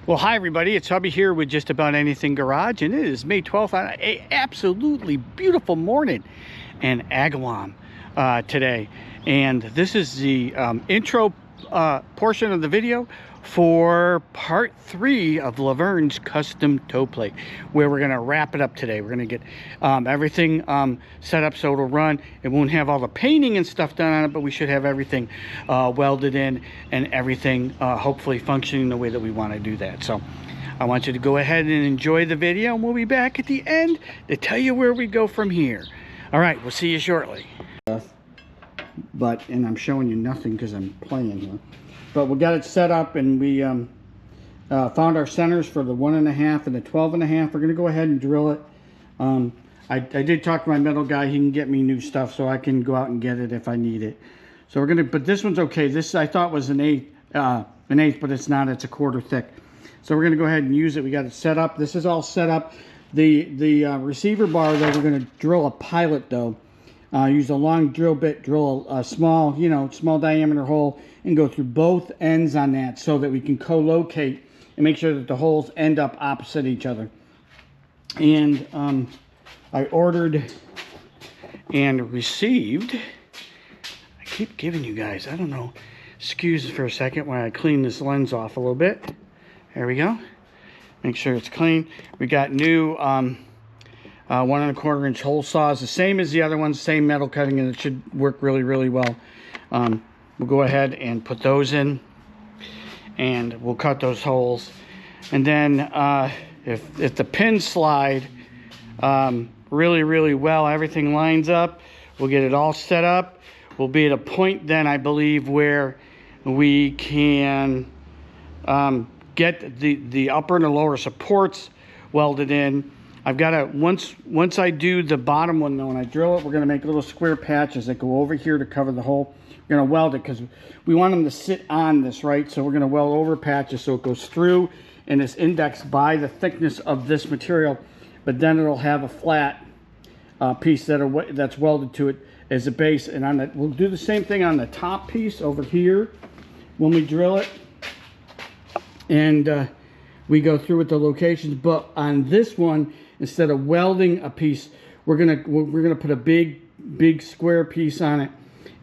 Well, hi everybody, it's Hubby here with Just About Anything Garage, and it is May 12th on an absolutely beautiful morning in Agawam today. And this is the intro portion of the video for part 3 of Lavern's custom toe plate, where we're going to wrap it up today. We're going to get everything set up so it'll run. It won't have all the painting and stuff done on it, but we should have everything welded in and everything hopefully functioning the way that we want to do that. So I want you to go ahead and enjoy the video, and we'll be back at the end to tell you where we go from here. All right, we'll see you shortly. And I'm showing you nothing because I'm playing here. But we got it set up, and we found our centers for the 1.5 and the 12.5. We're going to go ahead and drill it. I did talk to my metal guy. He can get me new stuff so I can go out and get it if I need it. So we're going to, but this one's okay. This I thought was an eighth, but it's not. It's a 1/4 thick. So we're going to go ahead and use it. We got it set up. This is all set up. The receiver bar, though, we're going to drill a pilot, though. Use a long drill bit, drill a small, small diameter hole, and go through both ends on that so that we can co-locate and make sure that the holes end up opposite each other. And I ordered and received, I keep giving you guys, I don't know, excuse for a second while I clean this lens off a little bit. There we go. Make sure it's clean. We got new 1 1/4 inch hole saws, the same as the other ones, same metal cutting, and it should work really, really well. We'll go ahead and put those in, and we'll cut those holes. And then if the pins slide really, really well, everything lines up, we'll get it all set up. We'll be at a point then, I believe, where we can get the upper and the lower supports welded in. I've got to, once I do the bottom one, though, when I drill it, we're going to make little square patches that go over here to cover the hole. We're going to weld it because we want them to sit on this, right? So we're going to weld over patches so it goes through and is indexed by the thickness of this material, but then it'll have a flat piece that's welded to it as a base. And on that, we'll do the same thing on the top piece over here when we drill it. And we go through with the locations, but on this one, instead of welding a piece, we're gonna put a big square piece on it,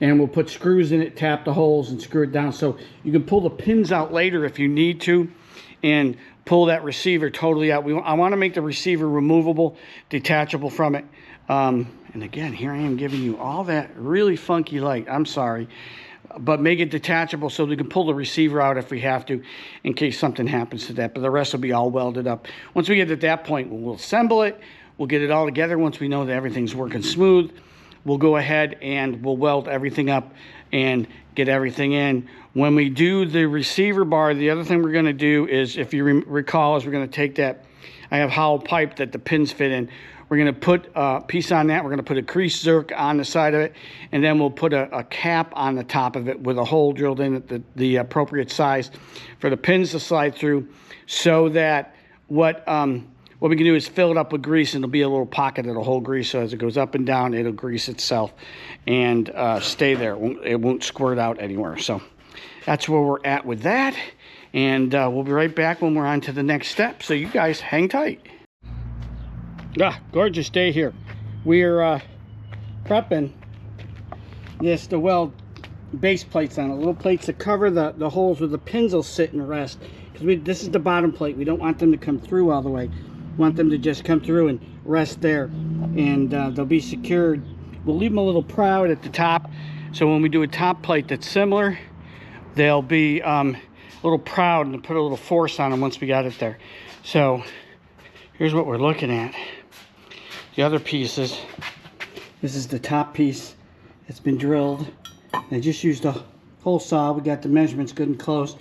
and we'll put screws in it, tap the holes, and screw it down. So you can pull the pins out later if you need to, and pull that receiver totally out. I want to make the receiver removable, detachable from it. And again, here I am giving you all that really funky light. I'm sorry. But make it detachable so we can pull the receiver out if we have to, in case something happens to that. But the rest will be all welded up. Once we get at that point, we'll assemble it. We'll get it all together. Once we know that everything's working smooth, we'll go ahead and we'll weld everything up and get everything in. When we do the receiver bar, the other thing we're going to do is, if you recall, is we're going to take that, I have hollow pipe that the pins fit in. We're going to put a piece on that. We're going to put a crease zerk on the side of it, and then we'll put a cap on the top of it with a hole drilled in at the appropriate size for the pins to slide through, so that what we can do is fill it up with grease, and there'll be a little pocket that'll hold grease, so as it goes up and down, it'll grease itself and stay there. It won't squirt out anywhere. So that's where we're at with that, and we'll be right back when we're on to the next step. So you guys hang tight. Gorgeous day here. We're prepping this to weld base plates on it, little plates to cover the holes where the pins will sit and rest, because this is the bottom plate. We don't want them to come through all the way. We want them to just come through and rest there, and they'll be secured. We'll leave them a little proud at the top, so when we do a top plate that's similar, they'll be a little proud, and put a little force on them once we got it there. So here's what we're looking at. The other pieces, this is the top piece. It's been drilled. I just used a hole saw. We got the measurements good and close.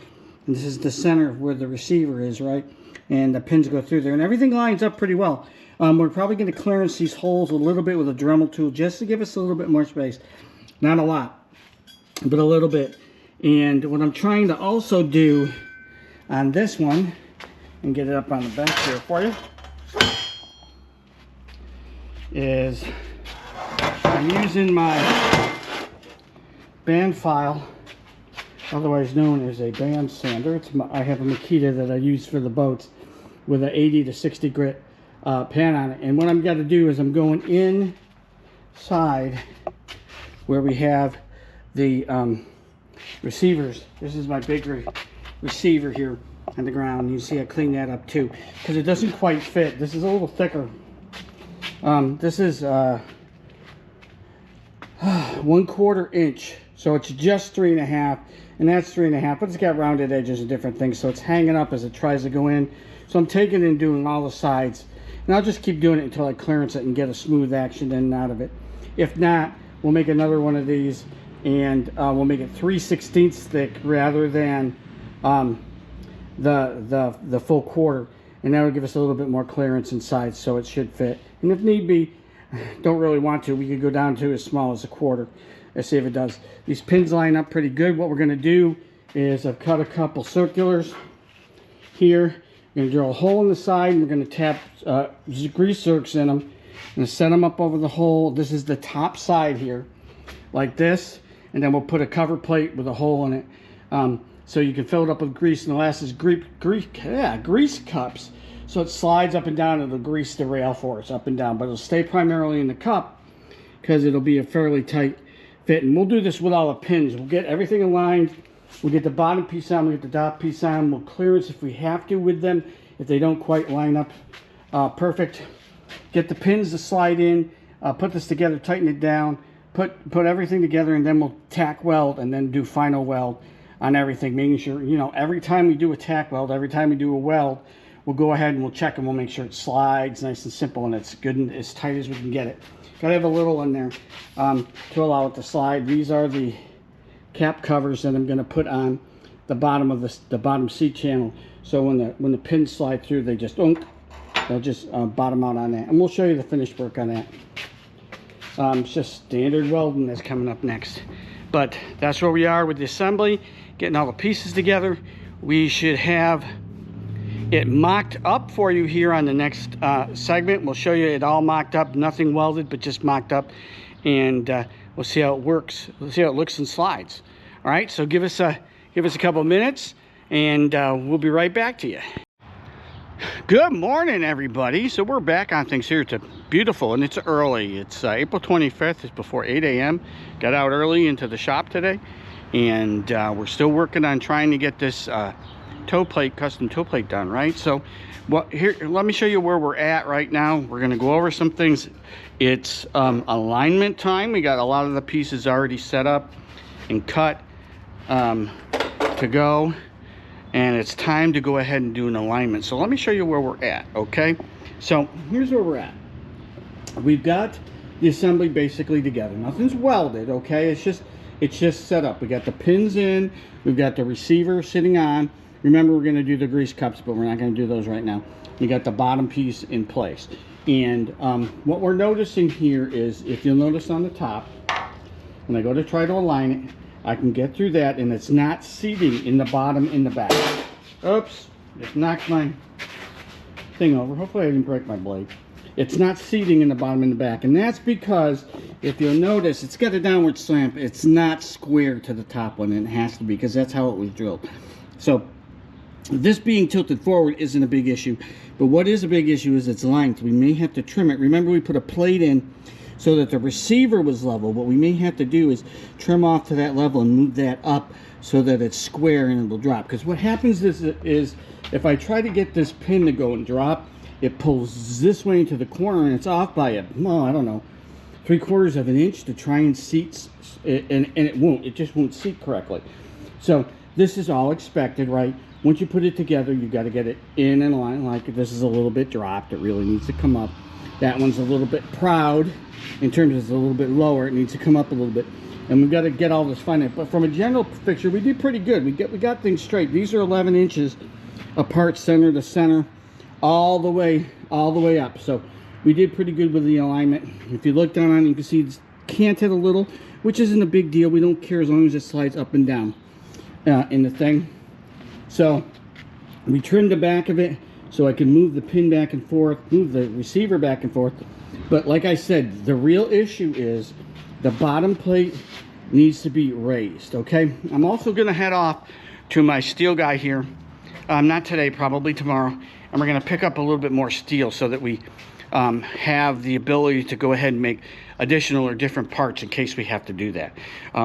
And this is the center where the receiver is, right? And the pins go through there. And everything lines up pretty well. We're probably going to clearance these holes a little bit with a Dremel tool just to give us a little bit more space. Not a lot, but a little bit. And what I'm trying to also do on this one, and get it up on the bench here for you, is I'm using my band file otherwise known as a band sander. I have a Makita that I use for the boats with an 80 to 60 grit pan on it. And what I'm got to do is I'm going inside where we have the receivers. This is my big receiver here on the ground. You see I clean that up too because it doesn't quite fit. This is a little thicker. This is 1/4 inch, so it's just 3.5, and that's 3.5, but it's got rounded edges and different things, so it's hanging up as it tries to go in. So I'm taking it and doing all the sides, and I'll just keep doing it until I clearance it and get a smooth action in and out of it. If not, we'll make another one of these, and we'll make it 3/16 thick rather than the full quarter, and that will give us a little bit more clearance inside, so it should fit. And if need be, don't really want to, we could go down to as small as 1/4. Let's see if it does. These pins line up pretty good. What we're going to do is I've cut a couple circulars here. We're going to drill a hole in the side, and we're going to tap grease zerks in them. I'm going to set them up over the hole. This is the top side here, like this, and then we'll put a cover plate with a hole in it, so you can fill it up with grease. And the last is grease cups, so it slides up and down. It'll grease the rail for us up and down, but it'll stay primarily in the cup because it'll be a fairly tight fit. And we'll do this with all the pins. We'll get everything aligned. We'll get the bottom piece on, we'll get the top piece on. We'll clearance if we have to with them, if they don't quite line up perfect. Get the pins to slide in, put this together, tighten it down, put everything together, and then we'll tack weld and then do final weld on everything, making sure, you know, every time we do a tack weld, every time we do a weld, we'll go ahead and we'll check and we'll make sure it slides nice and simple and it's good and as tight as we can get it. Gotta have a little in there to allow it to slide. These are the cap covers that I'm going to put on the bottom of the bottom seat channel, so when the pins slide through, they just they'll just bottom out on that. And we'll show you the finished work on that. It's just standard welding that's coming up next, but that's where we are with the assembly, getting all the pieces together. We should have it mocked up for you here on the next segment. We'll show you it all mocked up, nothing welded, but just mocked up, and we'll see how it works. We'll see how it looks and slides. All right, so give us a couple of minutes, and we'll be right back to you. Good morning, everybody. So we're back on things here. It's beautiful, and it's early. It's April 25th. It's before 8 a.m. Got out early into the shop today, and we're still working on trying to get this custom toe plate done, right? So here, let me show you where we're at right now. We're going to go over some things. It's alignment time. We got a lot of the pieces already set up and cut to go, and it's time to go ahead and do an alignment. So let me show you where we're at. Okay, so here's where we're at. We've got the assembly basically together. Nothing's welded, okay? It's just set up. We got the pins in, we've got the receiver sitting on. Remember, we're going to do the grease cups, but we're not going to do those right now. You got the bottom piece in place. And what we're noticing here is, if you'll notice on the top, when I go to try to align it, I can get through that, and it's not seating in the bottom in the back. Oops, just knocked my thing over. Hopefully I didn't break my blade. It's not seating in the bottom and the back, and that's because, if you'll notice, it's got a downward slant. It's not square to the top one, and it has to be, because that's how it was drilled. So this being tilted forward isn't a big issue, but what is a big issue is its length. We may have to trim it. Remember, we put a plate in so that the receiver was level. What we may have to do is trim off to that level and move that up so that it's square and it'll drop. Because what happens is if I try to get this pin to go and drop, it pulls this way into the corner, and it's off by I don't know, 3/4 of an inch to try and seat, and it won't. It just won't seat correctly. So this is all expected, right? Once you put it together, you've got to get it in and line. Like, this is a little bit dropped. It really needs to come up. That one's a little bit proud in terms of it's a little bit lower. It needs to come up a little bit. And we've got to get all this fine. But from a general picture, we did pretty good. We got things straight. These are 11 inches apart, center to center, all the way up. So we did pretty good with the alignment. If you look down on it, you can see it's canted a little, which isn't a big deal. We don't care as long as it slides up and down in the thing. So we trimmed the back of it so I can move the pin back and forth, move the receiver back and forth. But like I said, the real issue is the bottom plate needs to be raised, okay? I'm also gonna head off to my steel guy here, not today, probably tomorrow, and we're gonna pick up a little bit more steel so that we have the ability to go ahead and make additional or different parts in case we have to do that.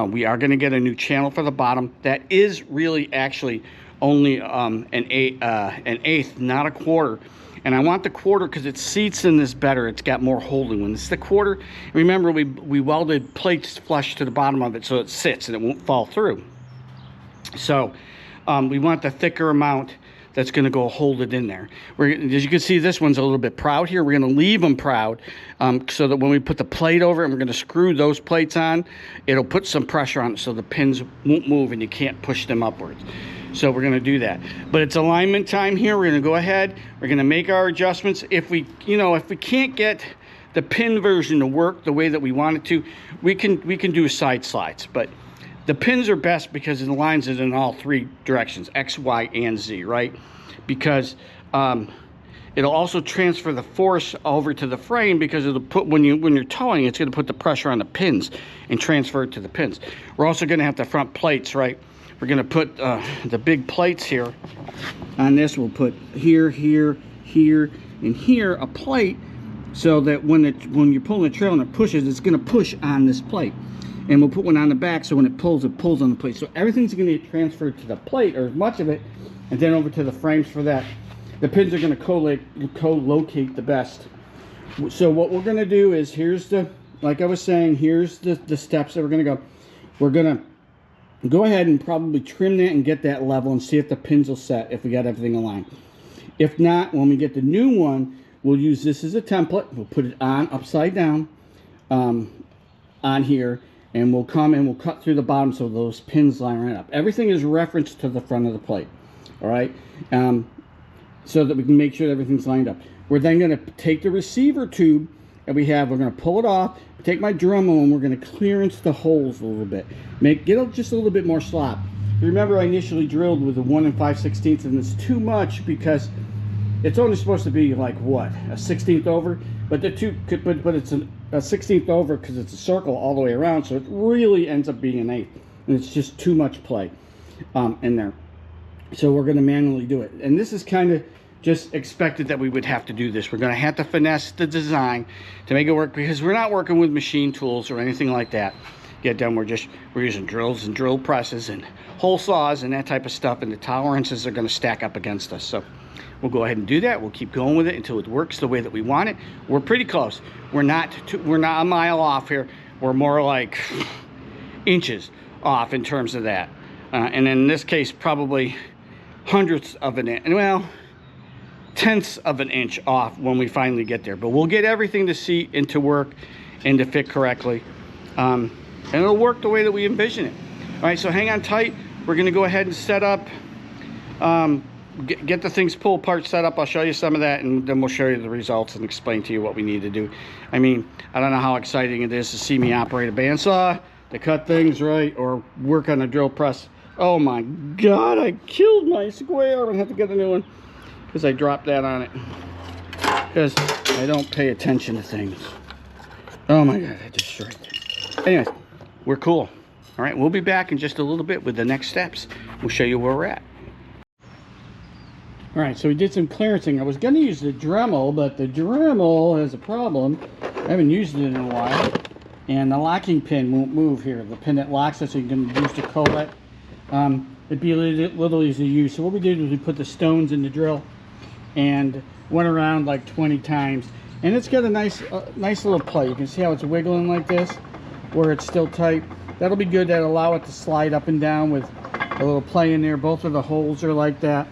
We are gonna get a new channel for the bottom. That is really actually only an eighth, not a quarter. And I want the quarter because it seats in this better. It's got more holding. When it's the quarter, remember we welded plates flush to the bottom of it so it sits and it won't fall through. So we want the thicker amount that's going to go hold it in there. As you can see, this one's a little bit proud here. We're going to leave them proud so that when we put the plate over it and we're going to screw those plates on, it'll put some pressure on it so the pins won't move and you can't push them upwards. So we're going to do that. But it's alignment time here. We're going to go ahead. We're going to make our adjustments. If we can't get the pin version to work the way that we want it to, we can do side slides. But the pins are best because it aligns it in all three directions, X, Y, and Z, right? Because it'll also transfer the force over to the frame because it'll put, when you're towing, it's going to put the pressure on the pins and transfer it to the pins. We're also going to have the front plates, right? We're going to put the big plates here on this. We'll put here, here, here, and here a plate so that when you're pulling the trailer and it pushes, it's going to push on this plate. And we'll put one on the back so when it pulls on the plate. So everything's going to get transferred to the plate, or as much of it, and then over to the frames for that. The pins are going to co-locate the best. So what we're going to do is, like I was saying, here's the steps that we're going to go. We're going to go ahead and probably trim that and get that level and see if the pins will set, if we got everything aligned. If not, when we get the new one, we'll use this as a template. We'll put it on upside down on here, and we'll come and we'll cut through the bottom so those pins line right up. Everything is referenced to the front of the plate, all right? So that we can make sure that everything's lined up. We're then going to take the receiver tube that we have, we're going to pull it off, take my Dremel, and we're going to clearance the holes a little bit. Get just a little bit more slop. Remember, I initially drilled with a 1 5/16, and it's too much because it's only supposed to be like what, a 1/16 over, but but it's a 1/16 over because it's a circle all the way around, so it really ends up being an eighth, and it's just too much play in there. So we're going to manually do it, and this is kind of just expected that we would have to do this. We're going to have to finesse the design to make it work because we're not working with machine tools or anything like that. Get done, we're using drills and drill presses and hole saws and that type of stuff, and the tolerances are going to stack up against us. So we'll go ahead and do that. We'll keep going with it until it works the way that we want it. We're pretty close. We're not a mile off here. We're more like inches off in terms of that, and in this case probably hundredths of an inch, well, tenths of an inch off when we finally get there. But we'll get everything to seat and to work and to fit correctly, and it'll work the way that we envision it. All right, so hang on tight. We're going to go ahead and set up, get the things pull apart set up. I'll show you some of that, and then we'll show you the results and explain to you what we need to do. I mean, I don't know how exciting it is to see me operate a bandsaw, to cut things right, or work on a drill press. Oh my God, I killed my square. I'm going to have to get a new one because I dropped that on it because I don't pay attention to things. Oh my God, I destroyed it. Anyways, we're cool. All right, we'll be back in just a little bit with the next steps. We'll show you where we're at. All right, so we did some clearancing. I was going to use the Dremel, but the Dremel has a problem. I haven't used it in a while, and the locking pin won't move here. The pin that locks it, so you can use the collet. It'd be a little easy to use. So what we did was we put the stones in the drill and went around like 20 times, and it's got a nice little play. You can see how it's wiggling like this, where it's still tight. That'll be good. That'll allow it to slide up and down with a little play in there. Both of the holes are like that.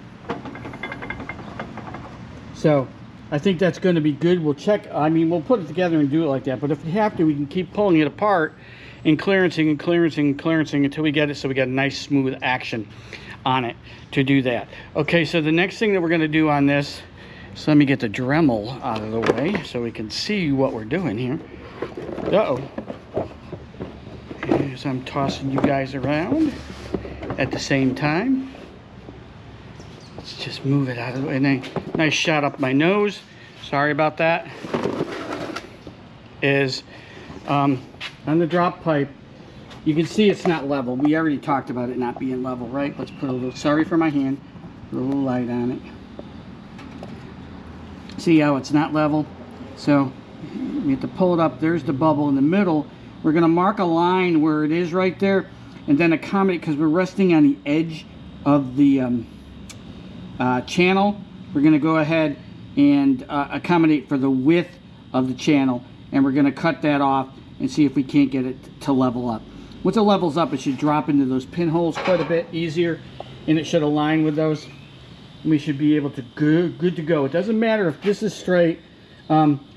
So I think that's going to be good. We'll check, I mean, we'll put it together and do it like that, but if we have to, we can keep pulling it apart and clearancing and clearancing and clearancing until we get it so we got a nice smooth action on it to do that. Okay, so the next thing that we're going to do on this, so let me get the Dremel out of the way so we can see what we're doing here. Uh-oh. As I'm tossing you guys around at the same time. Let's just move it out of the way. Nice shot up my nose. Sorry about that. Is on the drop pipe, You can see it's not level. We already talked about it not being level, right? Let's put a little, sorry for my hand, put a little light on it. See how it's not level? So we have to pull it up. There's the bubble in the middle. We're going to mark a line where it is right there, and then accommodate, because we're resting on the edge of the channel. We're going to go ahead and accommodate for the width of the channel, and we're going to cut that off and see if we can't get it to level up. Once it levels up, it should drop into those pinholes quite a bit easier, and it should align with those. We should be able to good to go. It doesn't matter if this is straight,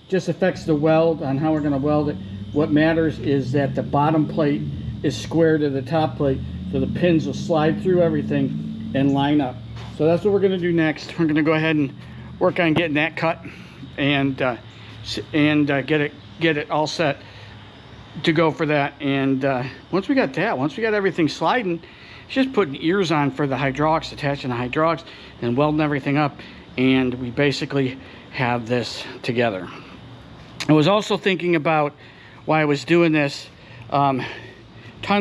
just affects the weld on how we're going to weld it. What matters is that the bottom plate is square to the top plate, so the pins will slide through everything and line up. So that's what we're going to do next. We're going to go ahead and work on getting that cut and get it all set to go for that. And once we got that, once we got everything sliding, it's just putting ears on for the hydraulics, attaching the hydraulics, and welding everything up, and we basically have this together. I was also thinking about why I was doing this tongue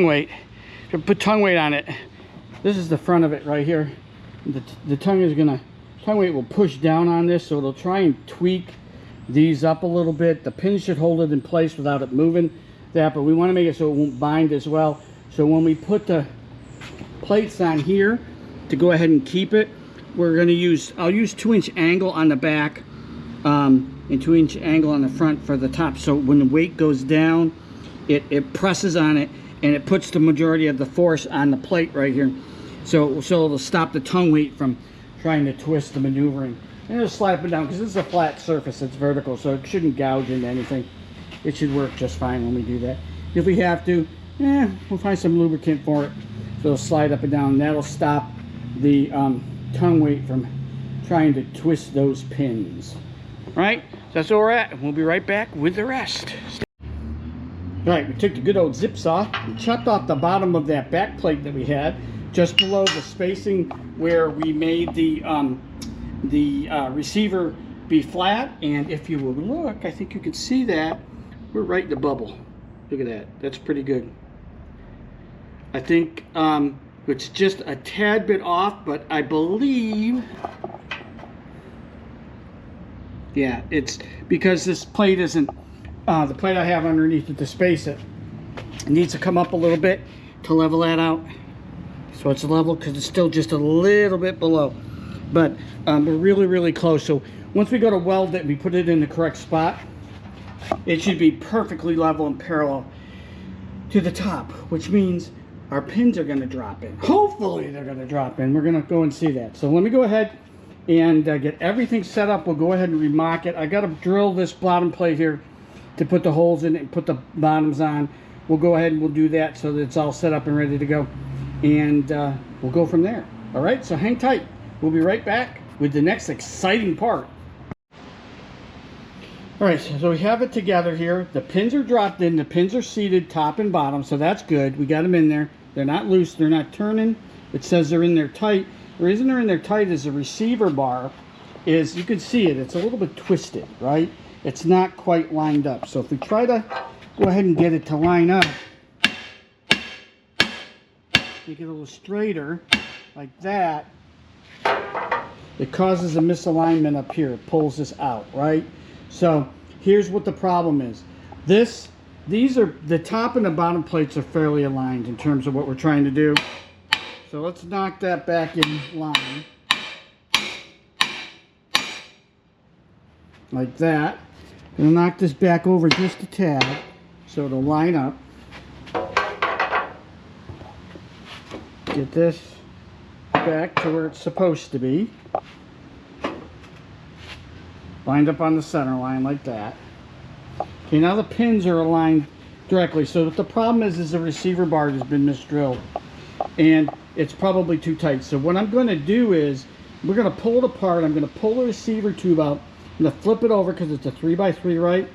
weight. If you put tongue weight on it, this is the front of it right here. The tongue weight will push down on this, so it'll try and tweak these up a little bit. The pin should hold it in place without it moving that, but we want to make it so it won't bind as well. So when we put the plates on here to go ahead and keep it, we're going to use, I'll use 2-inch angle on the back and 2-inch angle on the front for the top, so when the weight goes down, it presses on it and it puts the majority of the force on the plate right here, so it'll stop the tongue weight from trying to twist the maneuvering. And it'll slide up and down because this is a flat surface, it's vertical, so it shouldn't gouge into anything. It should work just fine when we do that. If we have to, we'll find some lubricant for it, so it'll slide up and down. That'll stop the tongue weight from trying to twist those pins. All right, so that's where we're at, and we'll be right back with the rest. All right, we took the good old zip saw and chopped off the bottom of that back plate that we had, just below the spacing where we made the receiver be flat. And if you will look, I think you can see that we're right in the bubble. Look at that. That's pretty good. I think it's just a tad bit off, but I believe, yeah, it's because this plate isn't, the plate I have underneath it to space it, it needs to come up a little bit to level that out. So it's level because it's still just a little bit below. But we're really, really close. So once we go to weld it, we put it in the correct spot, it should be perfectly level and parallel to the top, which means our pins are going to drop in. Hopefully they're going to drop in. We're going to go and see that. So let me go ahead and get everything set up. We'll go ahead and remark it. I got to drill this bottom plate here to put the holes in it and put the bottoms on. We'll go ahead and we'll do that so that it's all set up and ready to go. And we'll go from there. All right, so hang tight. We'll be right back with the next exciting part. All right, so we have it together here. The pins are dropped in. The pins are seated top and bottom, so that's good. We got them in there. They're not loose. They're not turning. It says they're in there tight. The reason they're in there tight is the receiver bar is, you can see it. It's a little bit twisted, right? It's not quite lined up. So if we try to go ahead and get it to line up, make it a little straighter like that, it causes a misalignment up here. It pulls this out, right? So here's what the problem is. These are, the top and the bottom plates are fairly aligned in terms of what we're trying to do. So let's knock that back in line. Like that. I'm gonna knock this back over just a tad so it'll line up. Get this back to where it's supposed to be. Lined up on the center line like that. Okay, now the pins are aligned directly. So what the problem is the receiver bar has been misdrilled and it's probably too tight. So what I'm going to do is we're going to pull it apart. I'm going to pull the receiver tube out. I'm going to flip it over because it's a 3x3, right?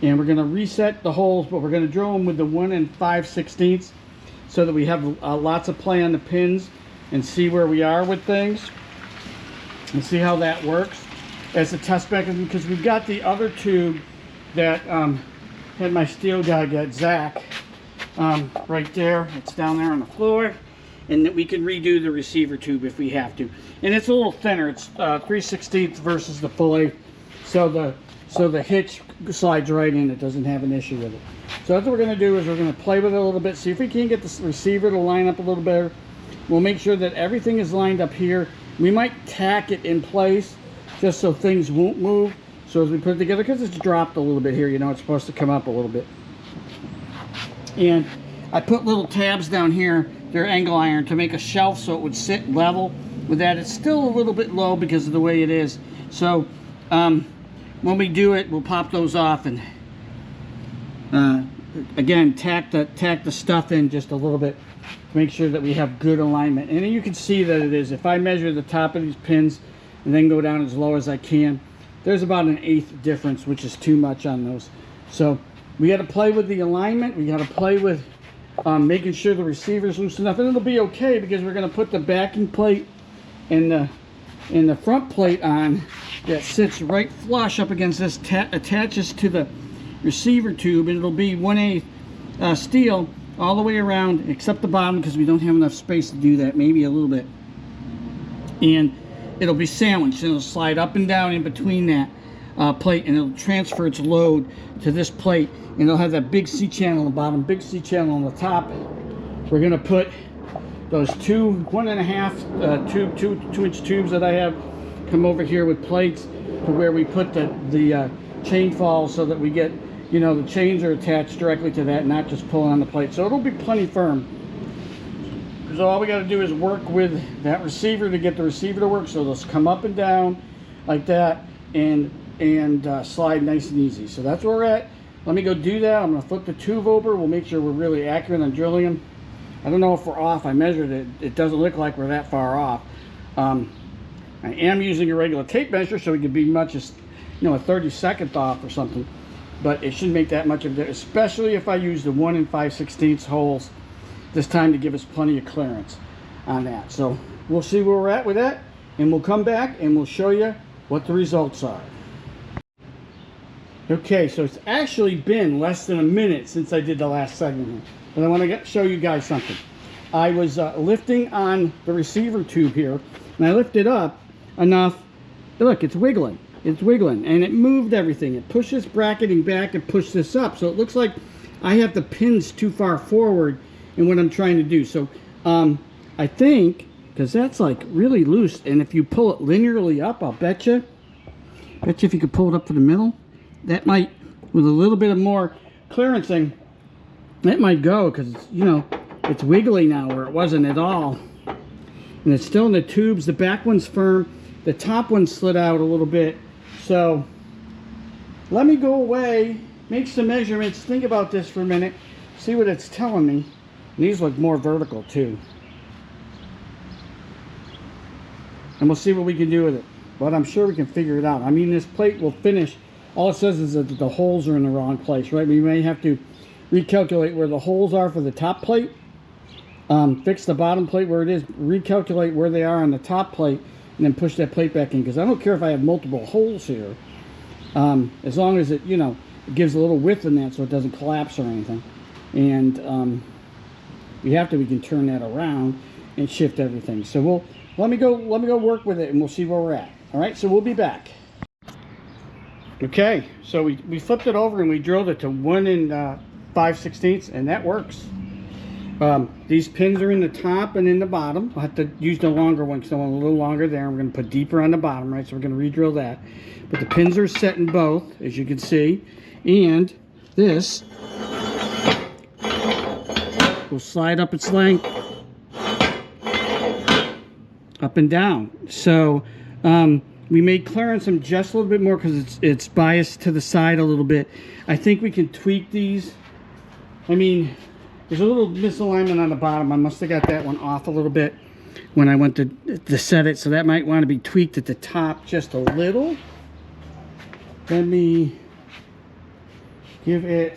And we're going to reset the holes, but we're going to drill them with the 1 5/16 so that we have lots of play on the pins and see where we are with things and see how that works as a test mechanism, because we've got the other tube that had my steel guy get, Zach, right there. It's down there on the floor. And that we can redo the receiver tube if we have to. And it's a little thinner. It's 3/16 versus the full 8. So the hitch slides right in. It doesn't have an issue with it. So that's what we're going to do is we're going to play with it a little bit. See if we can get the receiver to line up a little better. We'll make sure that everything is lined up here. We might tack it in place just so things won't move. So as we put it together, because it's dropped a little bit here, you know, it's supposed to come up a little bit. And I put little tabs down here. They're angle iron to make a shelf so it would sit level with that. It's still a little bit low because of the way it is. So when we do it, we'll pop those off and again tack the stuff in just a little bit to make sure that we have good alignment. And you can see that it is. If I measure the top of these pins and then go down as low as I can, there's about an 1/8 difference, which is too much on those. So we got to play with the alignment. We got to play with making sure the receiver's loose enough, and it'll be okay because we're going to put the backing plate and the front plate on that sits right flush up against this, attaches to the receiver tube, and it'll be 1/8 steel all the way around except the bottom because we don't have enough space to do that, maybe a little bit. And it'll be sandwiched, and it'll slide up and down in between that plate, and it'll transfer its load to this plate, and it'll have that big C channel on the bottom, big C channel on the top. We're going to put those 2.5 tubes that I have come over here with plates to where we put the chain fall so that we get, you know, the chains are attached directly to that, not just pulling on the plate. So it'll be plenty firm. So all we got to do is work with that receiver to get the receiver to work. So they'll come up and down like that and slide nice and easy. So that's where we're at. Let me go do that. I'm going to flip the tube over. We'll make sure we're really accurate on drilling them. I don't know if we're off. I measured it. It doesn't look like we're that far off. I am using a regular tape measure, so we could be much as, you know, a 32nd off or something. But it shouldn't make that much of a difference, especially if I use the 1 5/16 holes this time to give us plenty of clearance on that. So we'll see where we're at with that, and we'll come back and we'll show you what the results are. Okay, so it's actually been less than a minute since I did the last segment here, but I want to show you guys something. I was lifting on the receiver tube here, and I lifted up enough. Look, it's wiggling. It's wiggling, and it moved everything. It pushed this bracketing back and pushed this up, so it looks like I have the pins too far forward in what I'm trying to do. So I think, because that's like really loose, and if you pull it linearly up, I'll bet you if you could pull it up to the middle, that might, with a little bit of more clearancing, that might go, because it's, you know, it's wiggly now where it wasn't at all. And it's still in the tubes. The back one's firm. The top one slid out a little bit. So let me go away, make some measurements, think about this for a minute, see what it's telling me. And these look more vertical too. And we'll see what we can do with it. But I'm sure we can figure it out. I mean, this plate will finish. All it says is that the holes are in the wrong place, right? We may have to recalculate where the holes are for the top plate, fix the bottom plate where it is, recalculate where they are on the top plate, and then push that plate back in, because I don't care if I have multiple holes here, as long as it, you know, it gives a little width in that so it doesn't collapse or anything. And we can turn that around and shift everything. So let me go work with it, and we'll see where we're at. All right, so we'll be back. Okay, so we flipped it over and we drilled it to 1 5/16, and that works. These pins are in the top and in the bottom. I'll have to use the longer one because I want a little longer there. We're going to put deeper on the bottom, right? So we're going to re-drill that. But the pins are set in both, as you can see. And this will slide up its length, up and down. So we may clearance them just a little bit more because it's biased to the side a little bit. I think we can tweak these. I mean, there's a little misalignment on the bottom. I must have got that one off a little bit when I went to set it, so that might want to be tweaked at the top just a little. Let me give it,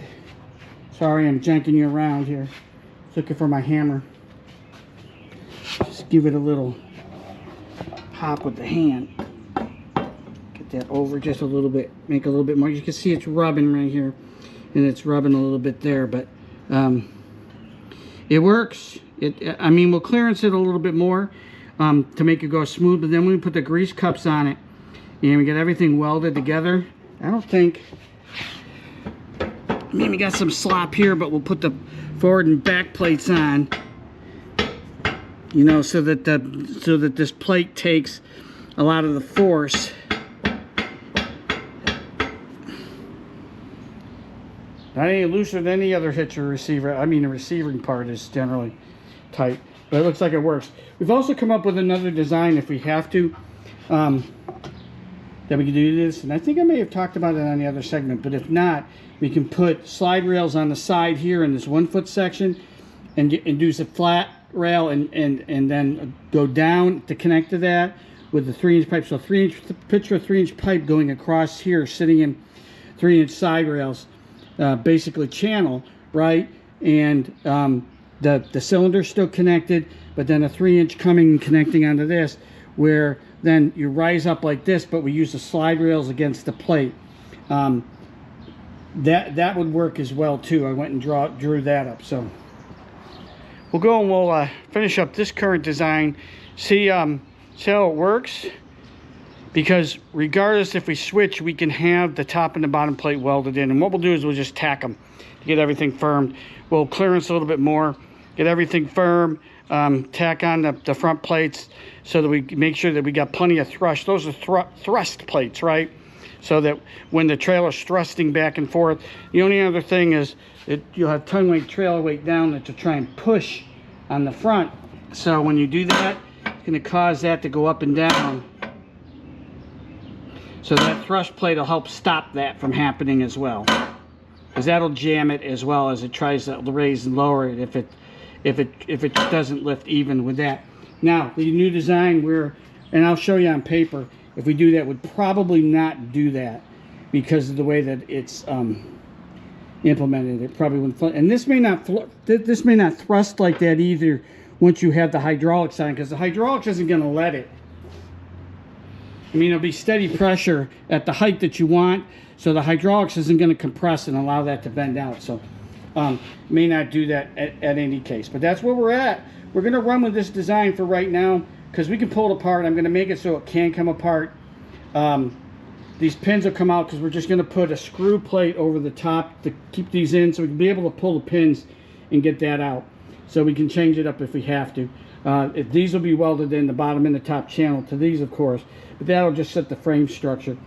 sorry I'm janking you around here, looking for my hammer. Just give it a little pop with the hand. Get that over just a little bit, make a little bit more. You can see it's rubbing right here, and it's rubbing a little bit there, but It works. I mean, we'll clearance it a little bit more to make it go smooth, but then we put the grease cups on it and we get everything welded together. I don't think, I mean, we got some slop here, but we'll put the forward and back plates on, you know, so that this plate takes a lot of the force. Not any looser than any other hitch or receiver. I mean, the receiving part is generally tight, but it looks like it works. We've also come up with another design if we have to, that we can do this, and I think I may have talked about it on the other segment, but if not, we can put slide rails on the side here in this 1 foot section and do a flat rail and then go down to connect to that with the 3-inch pipe. So picture a 3-inch pipe going across here, sitting in 3-inch side rails, basically channel, right? And the cylinder's still connected, but then a 3-inch coming and connecting onto this, where then you rise up like this, but we use the slide rails against the plate. That would work as well too. I went and drew that up. So we'll go and we'll finish up this current design, see how it works, because regardless if we switch, we can have the top and the bottom plate welded in, and what we'll do is we'll just tack them to get everything firmed. We'll clearance a little bit more, get everything firm, tack on the front plates so that we make sure that we got plenty of thrust. Those are thrust plates, right? So that when the trailer's thrusting back and forth, the only other thing is that you'll have tongue weight, trailer weight down to try and push on the front. So when you do that, it's going to cause that to go up and down. So that thrust plate will help stop that from happening as well, because that'll jam it as well as it tries to raise and lower it if it doesn't lift even with that. Now the new design, and I'll show you on paper, if we do that, would probably not do that because of the way that it's implemented. It probably wouldn't, and this may not thrust like that either once you have the hydraulics on, because the hydraulics isn't going to let it. I mean, it'll be steady pressure at the height that you want, so the hydraulics isn't going to compress and allow that to bend out. So may not do that at any case, but that's where we're at. We're going to run with this design for right now because we can pull it apart. I'm going to make it so it can come apart. These pins will come out because we're just going to put a screw plate over the top to keep these in, so we can be able to pull the pins and get that out, so we can change it up if we have to. If these will be welded in the bottom and the top channel to these, of course, but that'll just set the frame structure,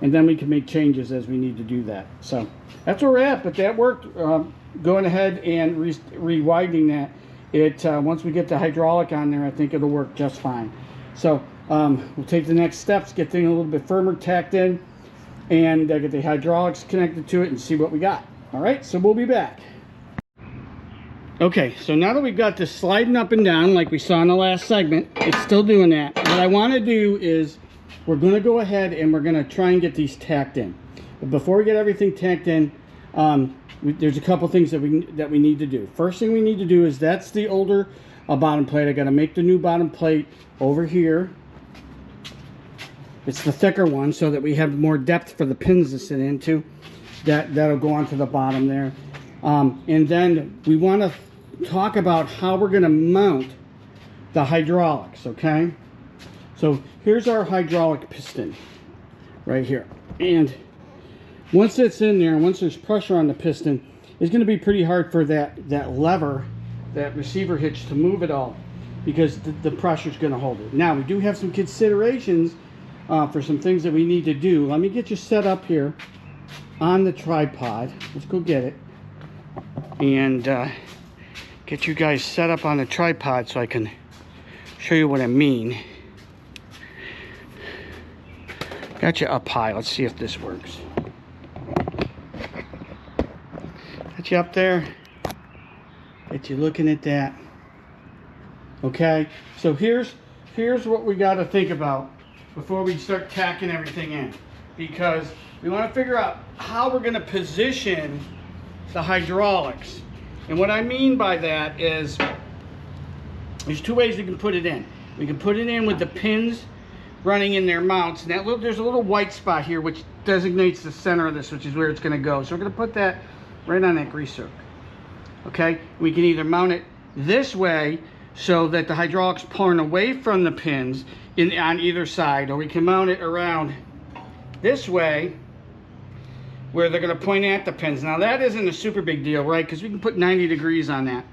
and then we can make changes as we need to do that. So that's where we're at, but that worked. Going ahead and re-widening that, once we get the hydraulic on there, I think it'll work just fine. So we'll take the next steps, get things a little bit firmer, tacked in, and get the hydraulics connected to it and see what we got. All right, so we'll be back. Okay, so now that we've got this sliding up and down like we saw in the last segment, it's still doing that. What I want to do is we're going to go ahead and we're going to try and get these tacked in. But before we get everything tacked in, there's a couple things that we need to do. First thing we need to do is, that's the older bottom plate. I got to make the new bottom plate over here. It's the thicker one so that we have more depth for the pins to sit into. That'll go onto the bottom there. And then we want to talk about how we're going to mount the hydraulics, okay? So here's our hydraulic piston right here. And once it's in there, once there's pressure on the piston, it's going to be pretty hard for that lever, that receiver hitch, to move it all, because the pressure's going to hold it. Now, we do have some considerations for some things that we need to do. Let me get you set up here on the tripod. Let's go get it. And get you guys set up on the tripod so I can show you what I mean. Got you up high. Let's see if this works. Got you up there. Get you looking at that. Okay, so here's what we got to think about before we start tacking everything in, because we want to figure out how we're going to position the hydraulics. And what I mean by that is, there's two ways we can put it in. We can put it in with the pins running in their mounts, and there's a little white spot here which designates the center of this, which is where it's going to go. So we're going to put that right on that grease hook. Okay, we can either mount it this way so that the hydraulics pulling away from the pins on either side, or we can mount it around this way where they're going to point at the pins. Now that isn't a super big deal, right? Because we can put 90 degrees on that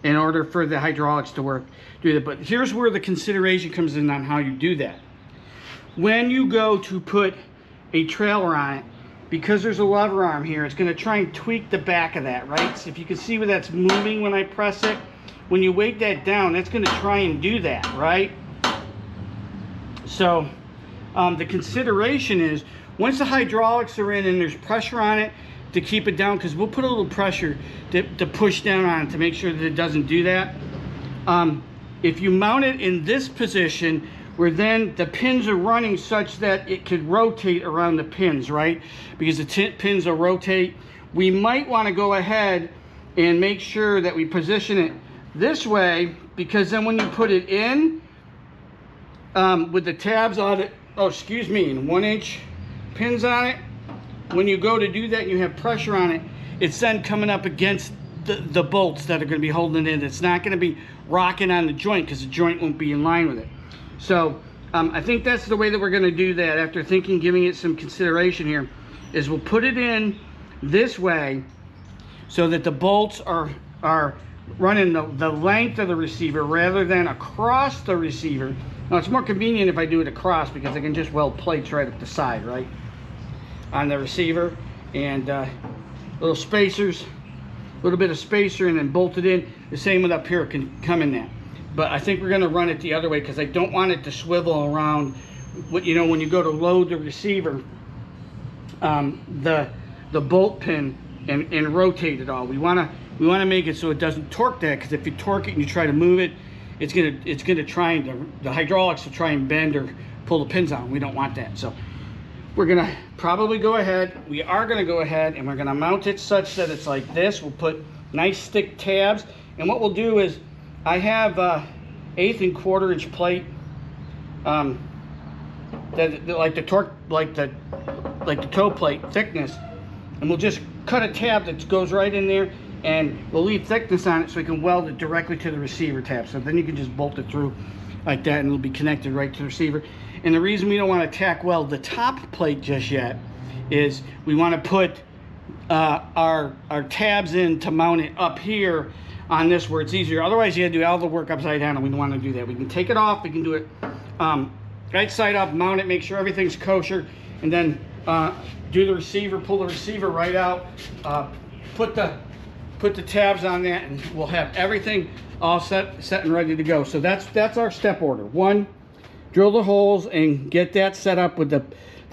in order for the hydraulics to work. But here's where the consideration comes in on how you do that. When you go to put a trailer on it, because there's a lever arm here, it's going to try and tweak the back of that, right? So if you can see where that's moving when I press it, when you weight that down, that's going to try and do that, right? So the consideration is, once the hydraulics are in and there's pressure on it, to keep it down, because we'll put a little pressure to push down on it to make sure that it doesn't do that. If you mount it in this position, where then the pins are running such that it could rotate around the pins, right? Because the pins will rotate. We might want to go ahead and make sure that we position it this way, because then when you put it in, with the tabs on it, and 1-inch pins on it, when you go to do that, you have pressure on it, it's then coming up against the bolts that are going to be holding it in. It's not going to be rocking on the joint, because the joint won't be in line with it. So I think that's the way that we're going to do that, after giving it some consideration here, is we'll put it in this way so that the bolts are running the length of the receiver rather than across the receiver. Now it's more convenient if I do it across, because I can just weld plates right up the side, right, on the receiver, and little spacers, a little bit of spacer, and then bolt it in. The same with up here can come in that. But I think we're going to run it the other way, because I don't want it to swivel around. When you go to load the receiver, the bolt pin and rotate it all. We want to make it so it doesn't torque that, because if you torque it and you try to move it, it's gonna try and the hydraulics will try and bend or pull the pins out. We don't want that. So we're gonna probably go ahead. We are gonna go ahead and we're gonna mount it such that it's like this. We'll put nice thick tabs, and what we'll do is, I have 1/8 and 1/4 inch plate, that like the toe plate thickness, and we'll just cut a tab that goes right in there, and we'll leave thickness on it so we can weld it directly to the receiver tab. So then you can just bolt it through like that, and it'll be connected right to the receiver. And the reason we don't want to tack weld the top plate just yet is we want to put our tabs in to mount it up here on this, where it's easier. Otherwise you gotta do all the work upside down, and we don't want to do that. We can take it off, we can do it right side up, mount it, make sure everything's kosher, and then do the receiver, pull the receiver right out, put the tabs on that, and we'll have everything all set and ready to go. So that's our step order. 1, drill the holes and get that set up with the